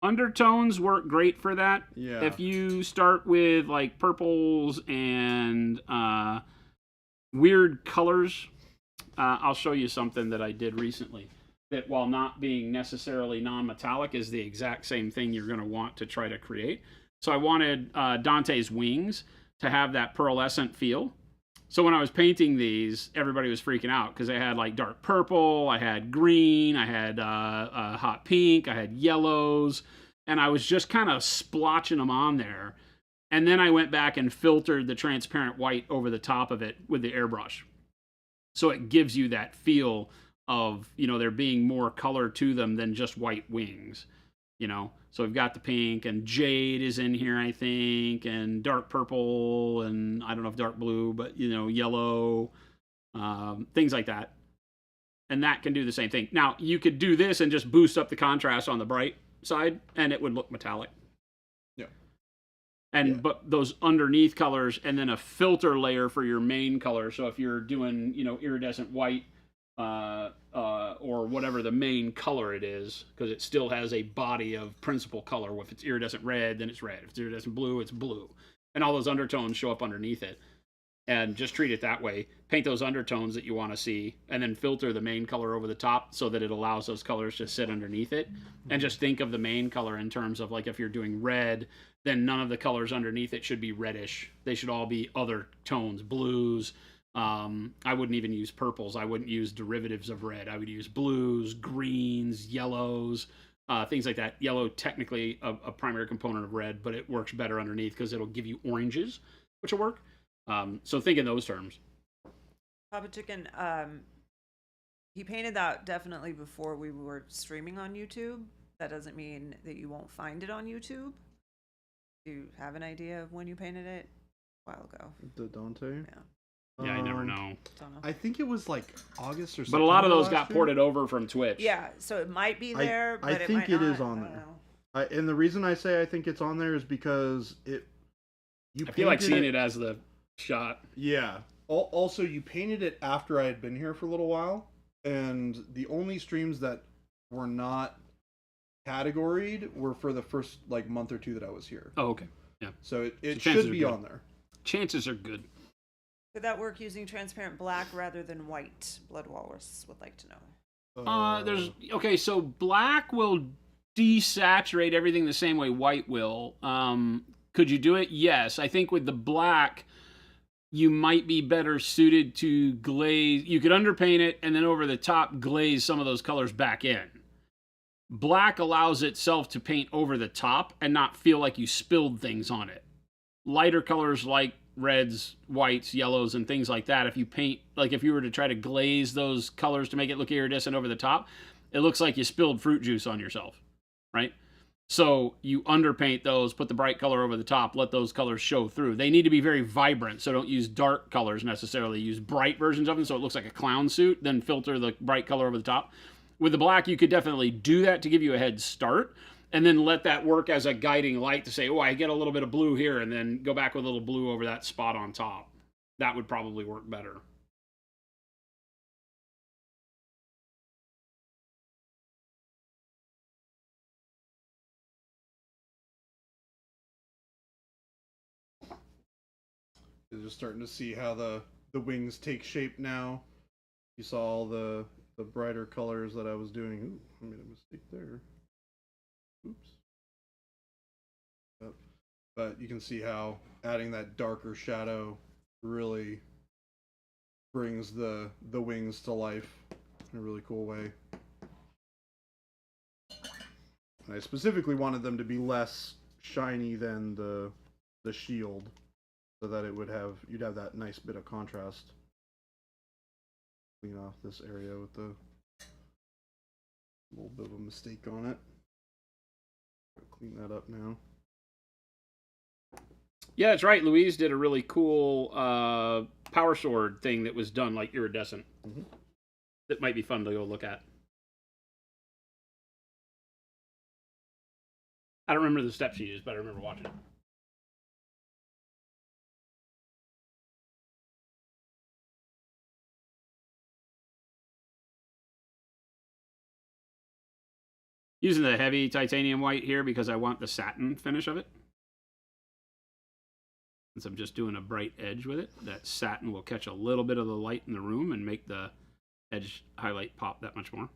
Undertones work great for that. Yeah. If you start with like purples and weird colors, I'll show you something that I did recently that, while not being necessarily non-metallic, is the exact same thing you're going to want to try to create. So I wanted Dante's wings to have that pearlescent feel. So when I was painting these, everybody was freaking out because I had like dark purple, I had green, I had hot pink, I had yellows, and I was just kind of splotching them on there. And then I went back and filtered the transparent white over the top of it with the airbrush. So it gives you that feel of, there being more color to them than just white wings, So we've got the pink, and jade is in here, I think, and dark purple, and I don't know if dark blue, but, yellow, things like that. And that can do the same thing. Now, you could do this and just boost up the contrast on the bright side, and it would look metallic. Yeah. And but those underneath colors, and then a filter layer for your main color. So if you're doing, iridescent white, or whatever the main color it is, because it still has a body of principal color. If it's iridescent red, then it's red. If it's iridescent blue, it's blue. And all those undertones show up underneath it. And just treat it that way. Paint those undertones that you want to see, and then filter the main color over the top so that it allows those colors to sit underneath it. And just think of the main color in terms of, like, if you're doing red, then none of the colors underneath it should be reddish. They should all be other tones, blues. I wouldn't even use purples. I wouldn't use derivatives of red. I would use blues, greens, yellows, things like that. Yellow, technically a primary component of red, but it works better underneath because it'll give you oranges, which will work. So think in those terms. Papa Chicken, he painted that definitely before we were streaming on YouTube. That doesn't mean that you won't find it on YouTube. Do you have an idea of when you painted it? A while ago. The Dante. Yeah. Yeah, I never know. Don't know. I think it was like August or something. But a lot of those got ported over from Twitch. Yeah, so it might be there, but I think it might is not. on I there. don't know. And the reason I say I think it's on there is because you I feel like painted seeing it as the shot. Yeah. Also, you painted it after I had been here for a little while, and the only streams that were not categoried were for the first month or two that I was here. Oh, okay. Yeah. So it chances should are be good. on there. Chances are good. Could that work using transparent black rather than white? Blood Walrus would like to know. So black will desaturate everything the same way white will. Could you do it? Yes. I think with the black, you might be better suited to glaze. You could underpaint it and then over the top glaze some of those colors back in. Black allows itself to paint over the top and not feel like you spilled things on it. Lighter colors like reds, whites, yellows, and things like that, if you paint, like if you were to try to glaze those colors to make it look iridescent over the top, it looks like you spilled fruit juice on yourself, right? So you underpaint those, put the bright color over the top, let those colors show through. They need to be very vibrant, so don't use dark colors necessarily. Use bright versions of them so it looks like a clown suit, then filter the bright color over the top. With the black, you could definitely do that to give you a head start, and then let that work as a guiding light to say, oh, I get a little bit of blue here, and then go back with a little blue over that spot on top. That would probably work better. You're just starting to see how the the wings take shape now. You saw all the brighter colors that I was doing. Ooh, I made a mistake there. Oops. Yep. But you can see how adding that darker shadow really brings the wings to life in a really cool way. And I specifically wanted them to be less shiny than the shield, so that you'd have that nice bit of contrast. Clean off this area with the little bit of a mistake on it. Clean that up now. Yeah, that's right. Louise did a really cool power sword thing that was done like iridescent. Mhm. That might be fun to go look at. I don't remember the steps she used, but I remember watching it. Using the heavy titanium white here because I want the satin finish of it. Since I'm just doing a bright edge with it, that satin will catch a little bit of the light in the room and make the edge highlight pop that much more.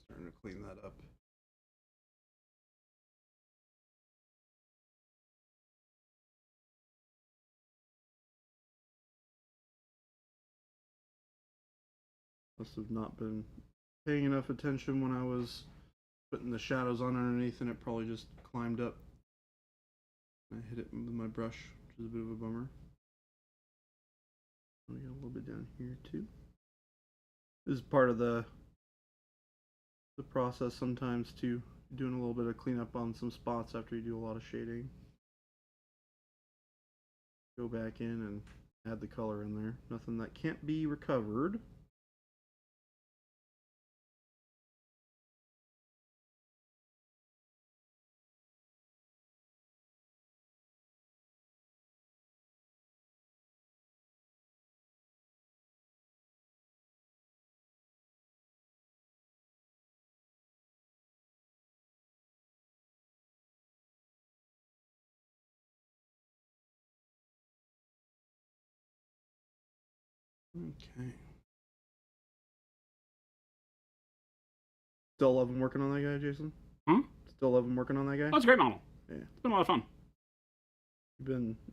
Starting to clean that up. Must have not been paying enough attention when I was putting the shadows on underneath, and it probably just climbed up. I hit it with my brush, which is a bit of a bummer. We got a little bit down here too. This is part of the process sometimes too. Doing a little bit of cleanup on some spots after you do a lot of shading. Go back in and add the color in there. Nothing that can't be recovered. Okay. Still love him working on that guy, Jason? Huh? Still love him working on that guy? Oh, it's a great model. Yeah. It's been a lot of fun.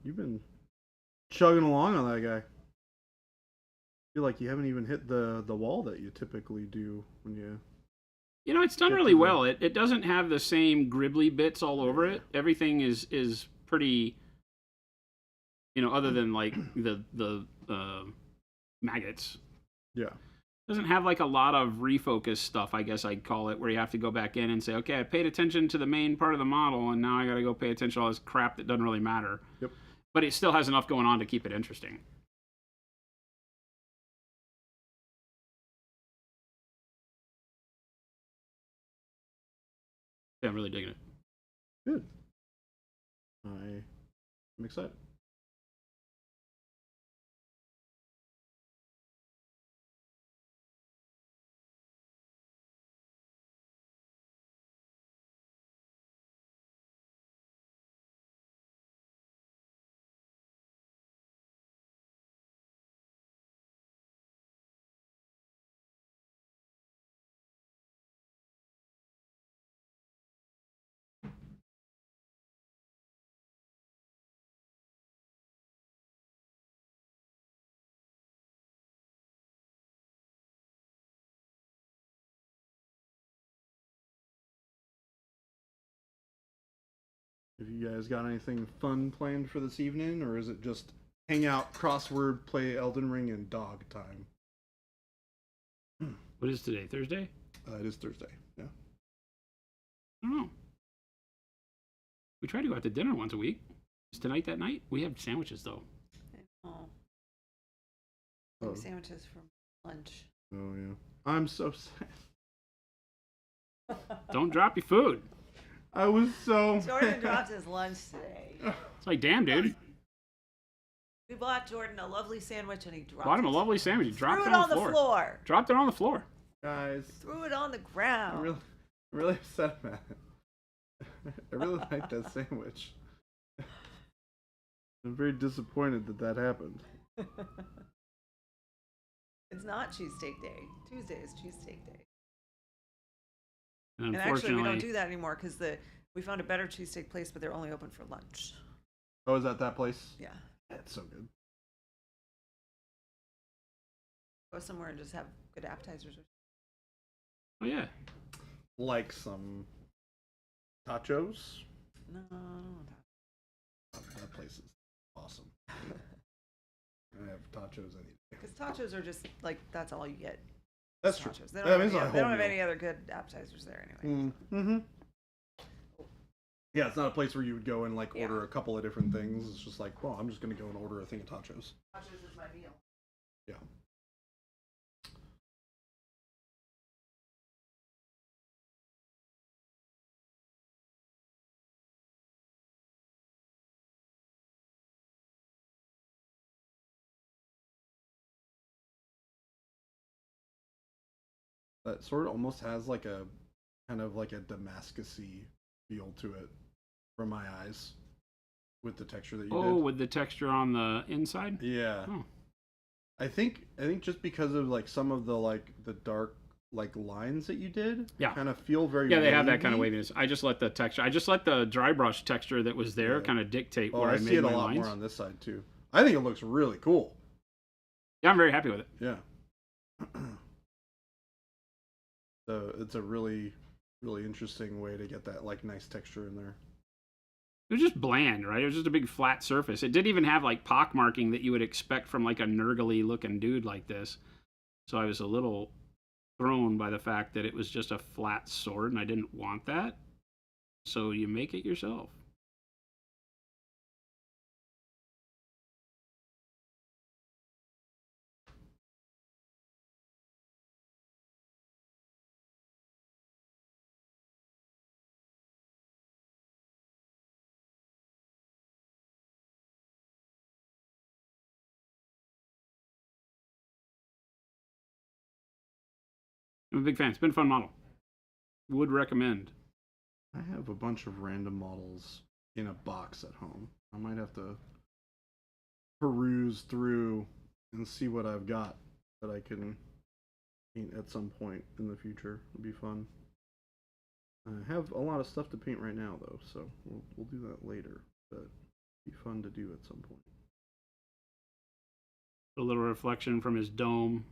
You've been chugging along on that guy. I feel like you haven't even hit the wall that you typically do when you. You know, it's done really well. It doesn't have the same gribbly bits all over it. Everything is pretty. You know, other than like the maggots. Yeah. Doesn't have like a lot of refocus stuff, I guess I'd call it, where you have to go back in and say, okay, I paid attention to the main part of the model, and now I got to go pay attention to all this crap that doesn't really matter. Yep. But it still has enough going on to keep it interesting. Yeah, I'm really digging it. Good. I'm excited. Have you guys got anything fun planned for this evening, or is it just hang out, crossword, play Elden Ring, and dog time? What is today? Thursday? It is Thursday. Yeah. I don't know. We try to go out to dinner once a week. Is tonight that night? We have sandwiches though. Oh. Oh. Sandwiches for lunch. Oh yeah. I'm so sad. Don't drop your food. I was so Jordan mad. dropped his lunch today. It's like, damn, dude. We bought Jordan a lovely sandwich and he dropped Bought him a it. lovely sandwich. He dropped Threw it it on the floor. Dropped it on the floor. Guys, Threw it on the I'm ground. really upset about it. I really like that sandwich. I'm very disappointed that happened. It's not cheesesteak day. Tuesday is cheesesteak day. And And actually, we unfortunately, don't do that anymore because we found a better cheesesteak place, but they're only open for lunch. Oh, is that place? Yeah. That's so good. Go somewhere and just have good appetizers. oh yeah, Like some tachos. No. That place is awesome. I have tachos any day. Because tachos are just like, that's all you get. That's true. Tachos. They I don't, mean, it's have, not any, a they don't whole have meal. any other good appetizers there anyway. Mm-hmm. Yeah, it's not a place where you would go and like Yeah. order a couple of different things. It's just like, well, I'm just gonna go and order a thing of tachos. Tachos is my meal. Yeah. That sort of almost has like a kind of like a Damascus-y feel to it from my eyes with the texture that you oh, did. with the texture on the inside. Yeah. Oh. I think just because of like some of the dark like lines that you did, Yeah. kind of feel very Yeah, they have that kind of wavy. waviness. I just let the dry brush texture that was there Yeah. kind of dictate Oh, where I I see made it a my lot lines. more on this side too. I think it looks really cool. Yeah, I'm very happy with it. Yeah. So it's a really, really interesting way to get that like nice texture in there. It was just bland, right? It was just a big flat surface. It didn't even have like pockmarking that you would expect from like a nurgly looking dude like this. So I was a little thrown by the fact that it was just a flat sword and I didn't want that. So you make it yourself. I'm a big fan. It's been a fun model. Would recommend. I have a bunch of random models in a box at home. I might have to peruse through and see what I've got that I can paint at some point in the future. It'll be fun. I have a lot of stuff to paint right now though, so we'll do that later. But it'll be fun to do at some point. A little reflection from his dome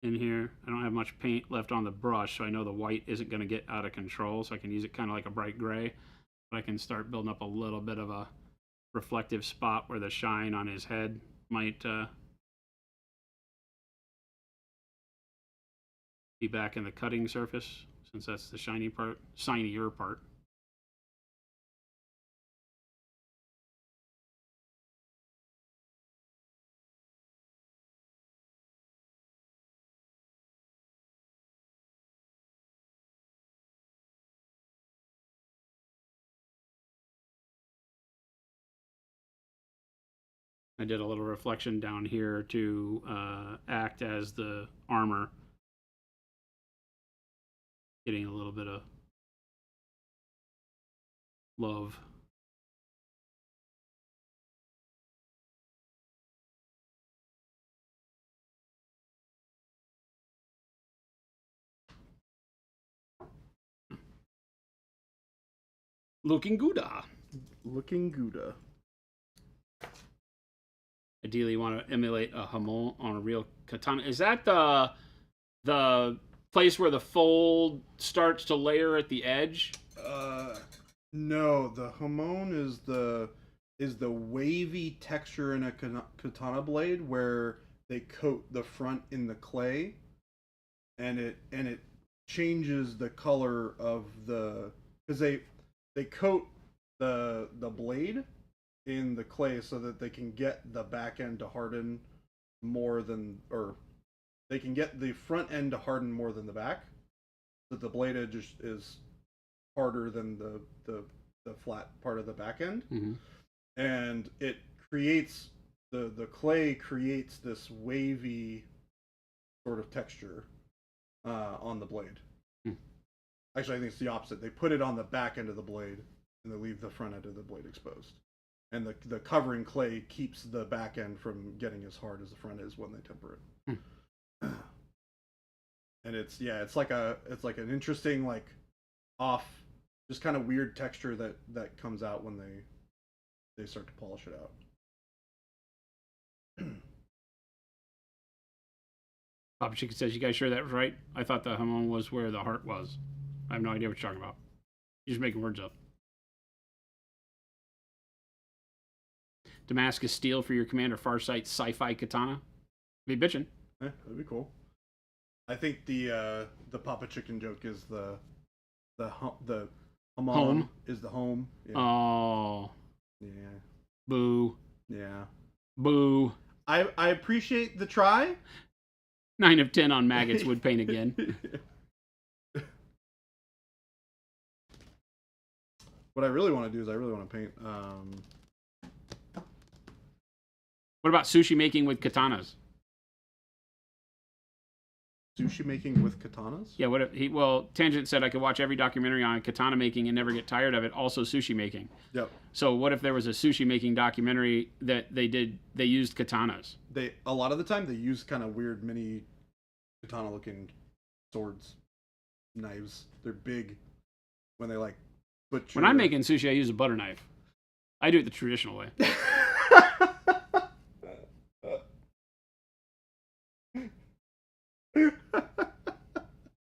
in here. I don't have much paint left on the brush, so I know the white isn't going to get out of control, so I can use it kind of like a bright gray. But I can start building up a little bit of a reflective spot where the shine on his head might be back in the cutting surface, since that's the shiny part, shinier part. I did a little reflection down here to act as the armor, getting a little bit of love. Looking good. Looking Gouda. Ideally, you want to emulate a hamon on a real katana. Is that the place where the fold starts to layer at the edge? No, the hamon is the wavy texture in a katana blade where they coat the front in the clay, and it changes the color of the, because they they coat the blade in the clay so that they can get the back end to harden more than, or they can get the front end to harden more than the back. That the blade edge is harder than the flat part of the back end, and it creates the clay creates this wavy sort of texture on the blade. Actually, I think it's the opposite. They put it on the back end of the blade and they leave the front end of the blade exposed. And the covering clay keeps the back end from getting as hard as the front is when they temper it. And it's like an interesting, like, off, just kind of weird texture that comes out when they start to polish it out. Papa Chicken says, "You guys sure that was right? I thought the hamon was where the heart was. I have no idea what you're talking about. You're just making words up." Damascus steel for your Commander Farsight sci-fi katana. Be bitchin'. Yeah, that'd be cool. I think the Papa Chicken joke is the hamon Home is the home. Yeah. Oh. Yeah. Boo. Yeah. Boo. I appreciate the try. 9 of 10 on maggots would paint again. What I really want to do is I really want to paint. What about sushi making with katanas? Sushi making with katanas? Yeah, Tangent said I could watch every documentary on katana making and never get tired of it. Also sushi making. Yep. So what if there was a sushi making documentary that they used katanas? A lot of the time they use kind of weird mini katana looking swords, knives. They're big when they like butcher. When I'm making sushi, I use a butter knife. I do it the traditional way.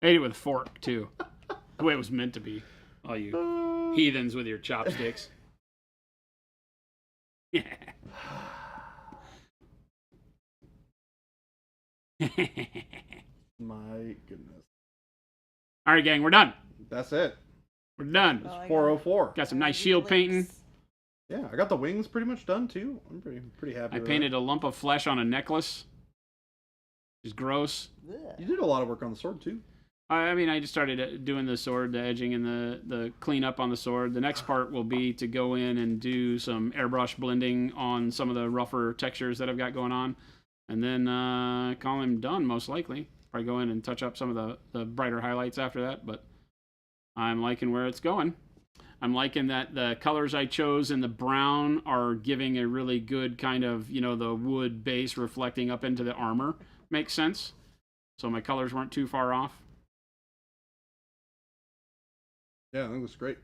I ate it with a fork, too. The way it was meant to be. All you heathens with your chopsticks. Yeah. My goodness. All right, gang, we're done. That's it. We're done. Well, I 404. Got some nice shield painting. Yeah, I got the wings pretty much done too. I'm pretty happy. I with painted that. a lump of flesh on a necklace. It's gross. You did a lot of work on the sword too. I mean, I just started doing the sword, the edging, and the cleanup on the sword. The next part will be to go in and do some airbrush blending on some of the rougher textures that I've got going on. And then call him done, most likely. Probably go in and touch up some of the brighter highlights after that. But I'm liking where it's going. I'm liking that the colors I chose in the brown are giving a really good kind of, the wood base reflecting up into the armor. Makes sense. So my colors weren't too far off. Yeah, I think it looks great.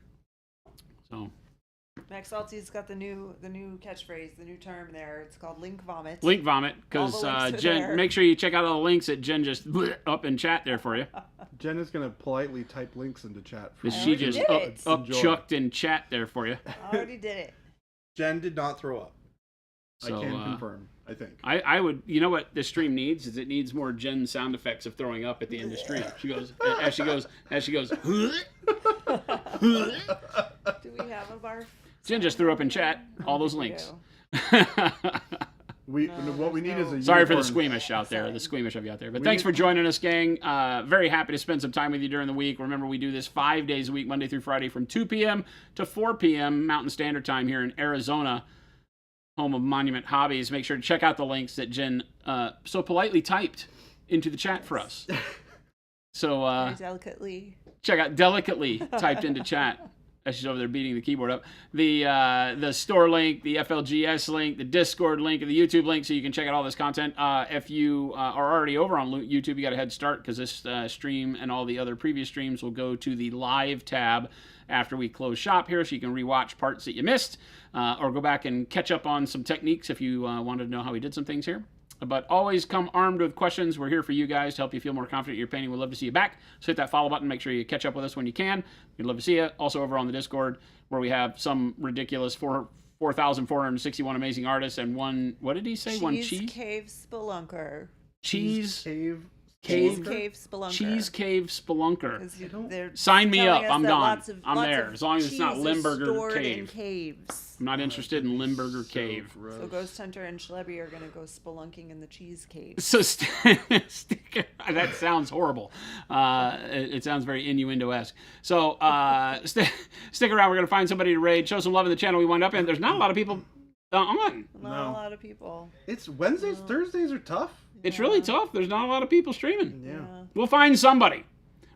So Max Salty's got the new catchphrase, the new term there. It's called Link Vomit. Link Vomit, All because the links are Jen, there. make sure you check out all the links that Jen just up in chat there for you. Jen is gonna politely type links into chat. For Because I she already just did up, it. up Enjoy. chucked in chat there for you. I already did it. Jen did not throw up. So, I can confirm. I think. I would, you know what this stream needs is it needs more Jen sound effects of throwing up at the end of stream. She goes as she goes. Do we have a barf? Jen just threw up in chat all those We links. do. What we need is a Sorry for the unicorn. squeamish out there, Sorry. the squeamish I've got there. But We thanks need- for joining us, gang. Very happy to spend some time with you during the week. Remember, we do this 5 days a week, Monday through Friday, from 2 p.m. to 4 p.m. Mountain Standard Time here in Arizona, home of Monument Hobbies. Make sure to check out the links that Jen so politely typed into the chat for us. So Very delicately. check out delicately typed into chat as she's over there beating the keyboard up. The store link, the FLGS link, the Discord link, and the YouTube link, so you can check out all this content. If you are already over on YouTube, you got a head start because this stream and all the other previous streams will go to the live tab after we close shop here, so you can rewatch parts that you missed or go back and catch up on some techniques if you wanted to know how we did some things here. But always come armed with questions. We're here for you guys to help you feel more confident in your painting. We'd love to see you back. So hit that follow button. Make sure you catch up with us when you can. We'd love to see you. Also over on the Discord, where we have some ridiculous 4,461 amazing artists and one, what did he say? One cheese? Cave Spelunker. Cheese Cave Cheese Cave, Cave Spelunker. Cheese Cave Spelunker. 'Cause I don't- they're Sign me telling up. us I'm that gone. lots there. of As long as it's not cheese is Limburger stored in Cave. caves. I'm not interested in Limburger So Cave. gross. So Ghost Hunter and Schlebby are gonna go spelunking in the cheese cave. So that sounds horrible. It sounds very innuendo-esque. So stick around. We're going to find somebody to raid, show some love in the channel we wind up in. There's not a lot of people on. Not No. a lot of people. It's Wednesdays, Thursdays are tough. It's really tough. There's not a lot of people streaming. Yeah. We'll find somebody.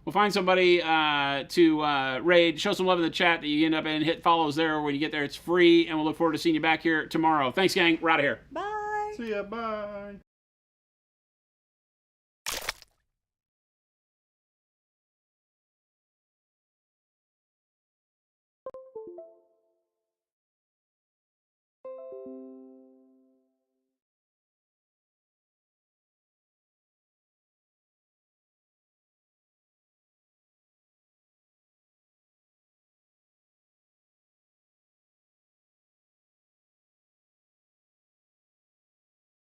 We'll find somebody to raid, show some love in the chat that you end up in. Hit follows there. When you get there, it's free. And we'll look forward to seeing you back here tomorrow. Thanks, gang. We're out of here. Bye. See ya. Bye.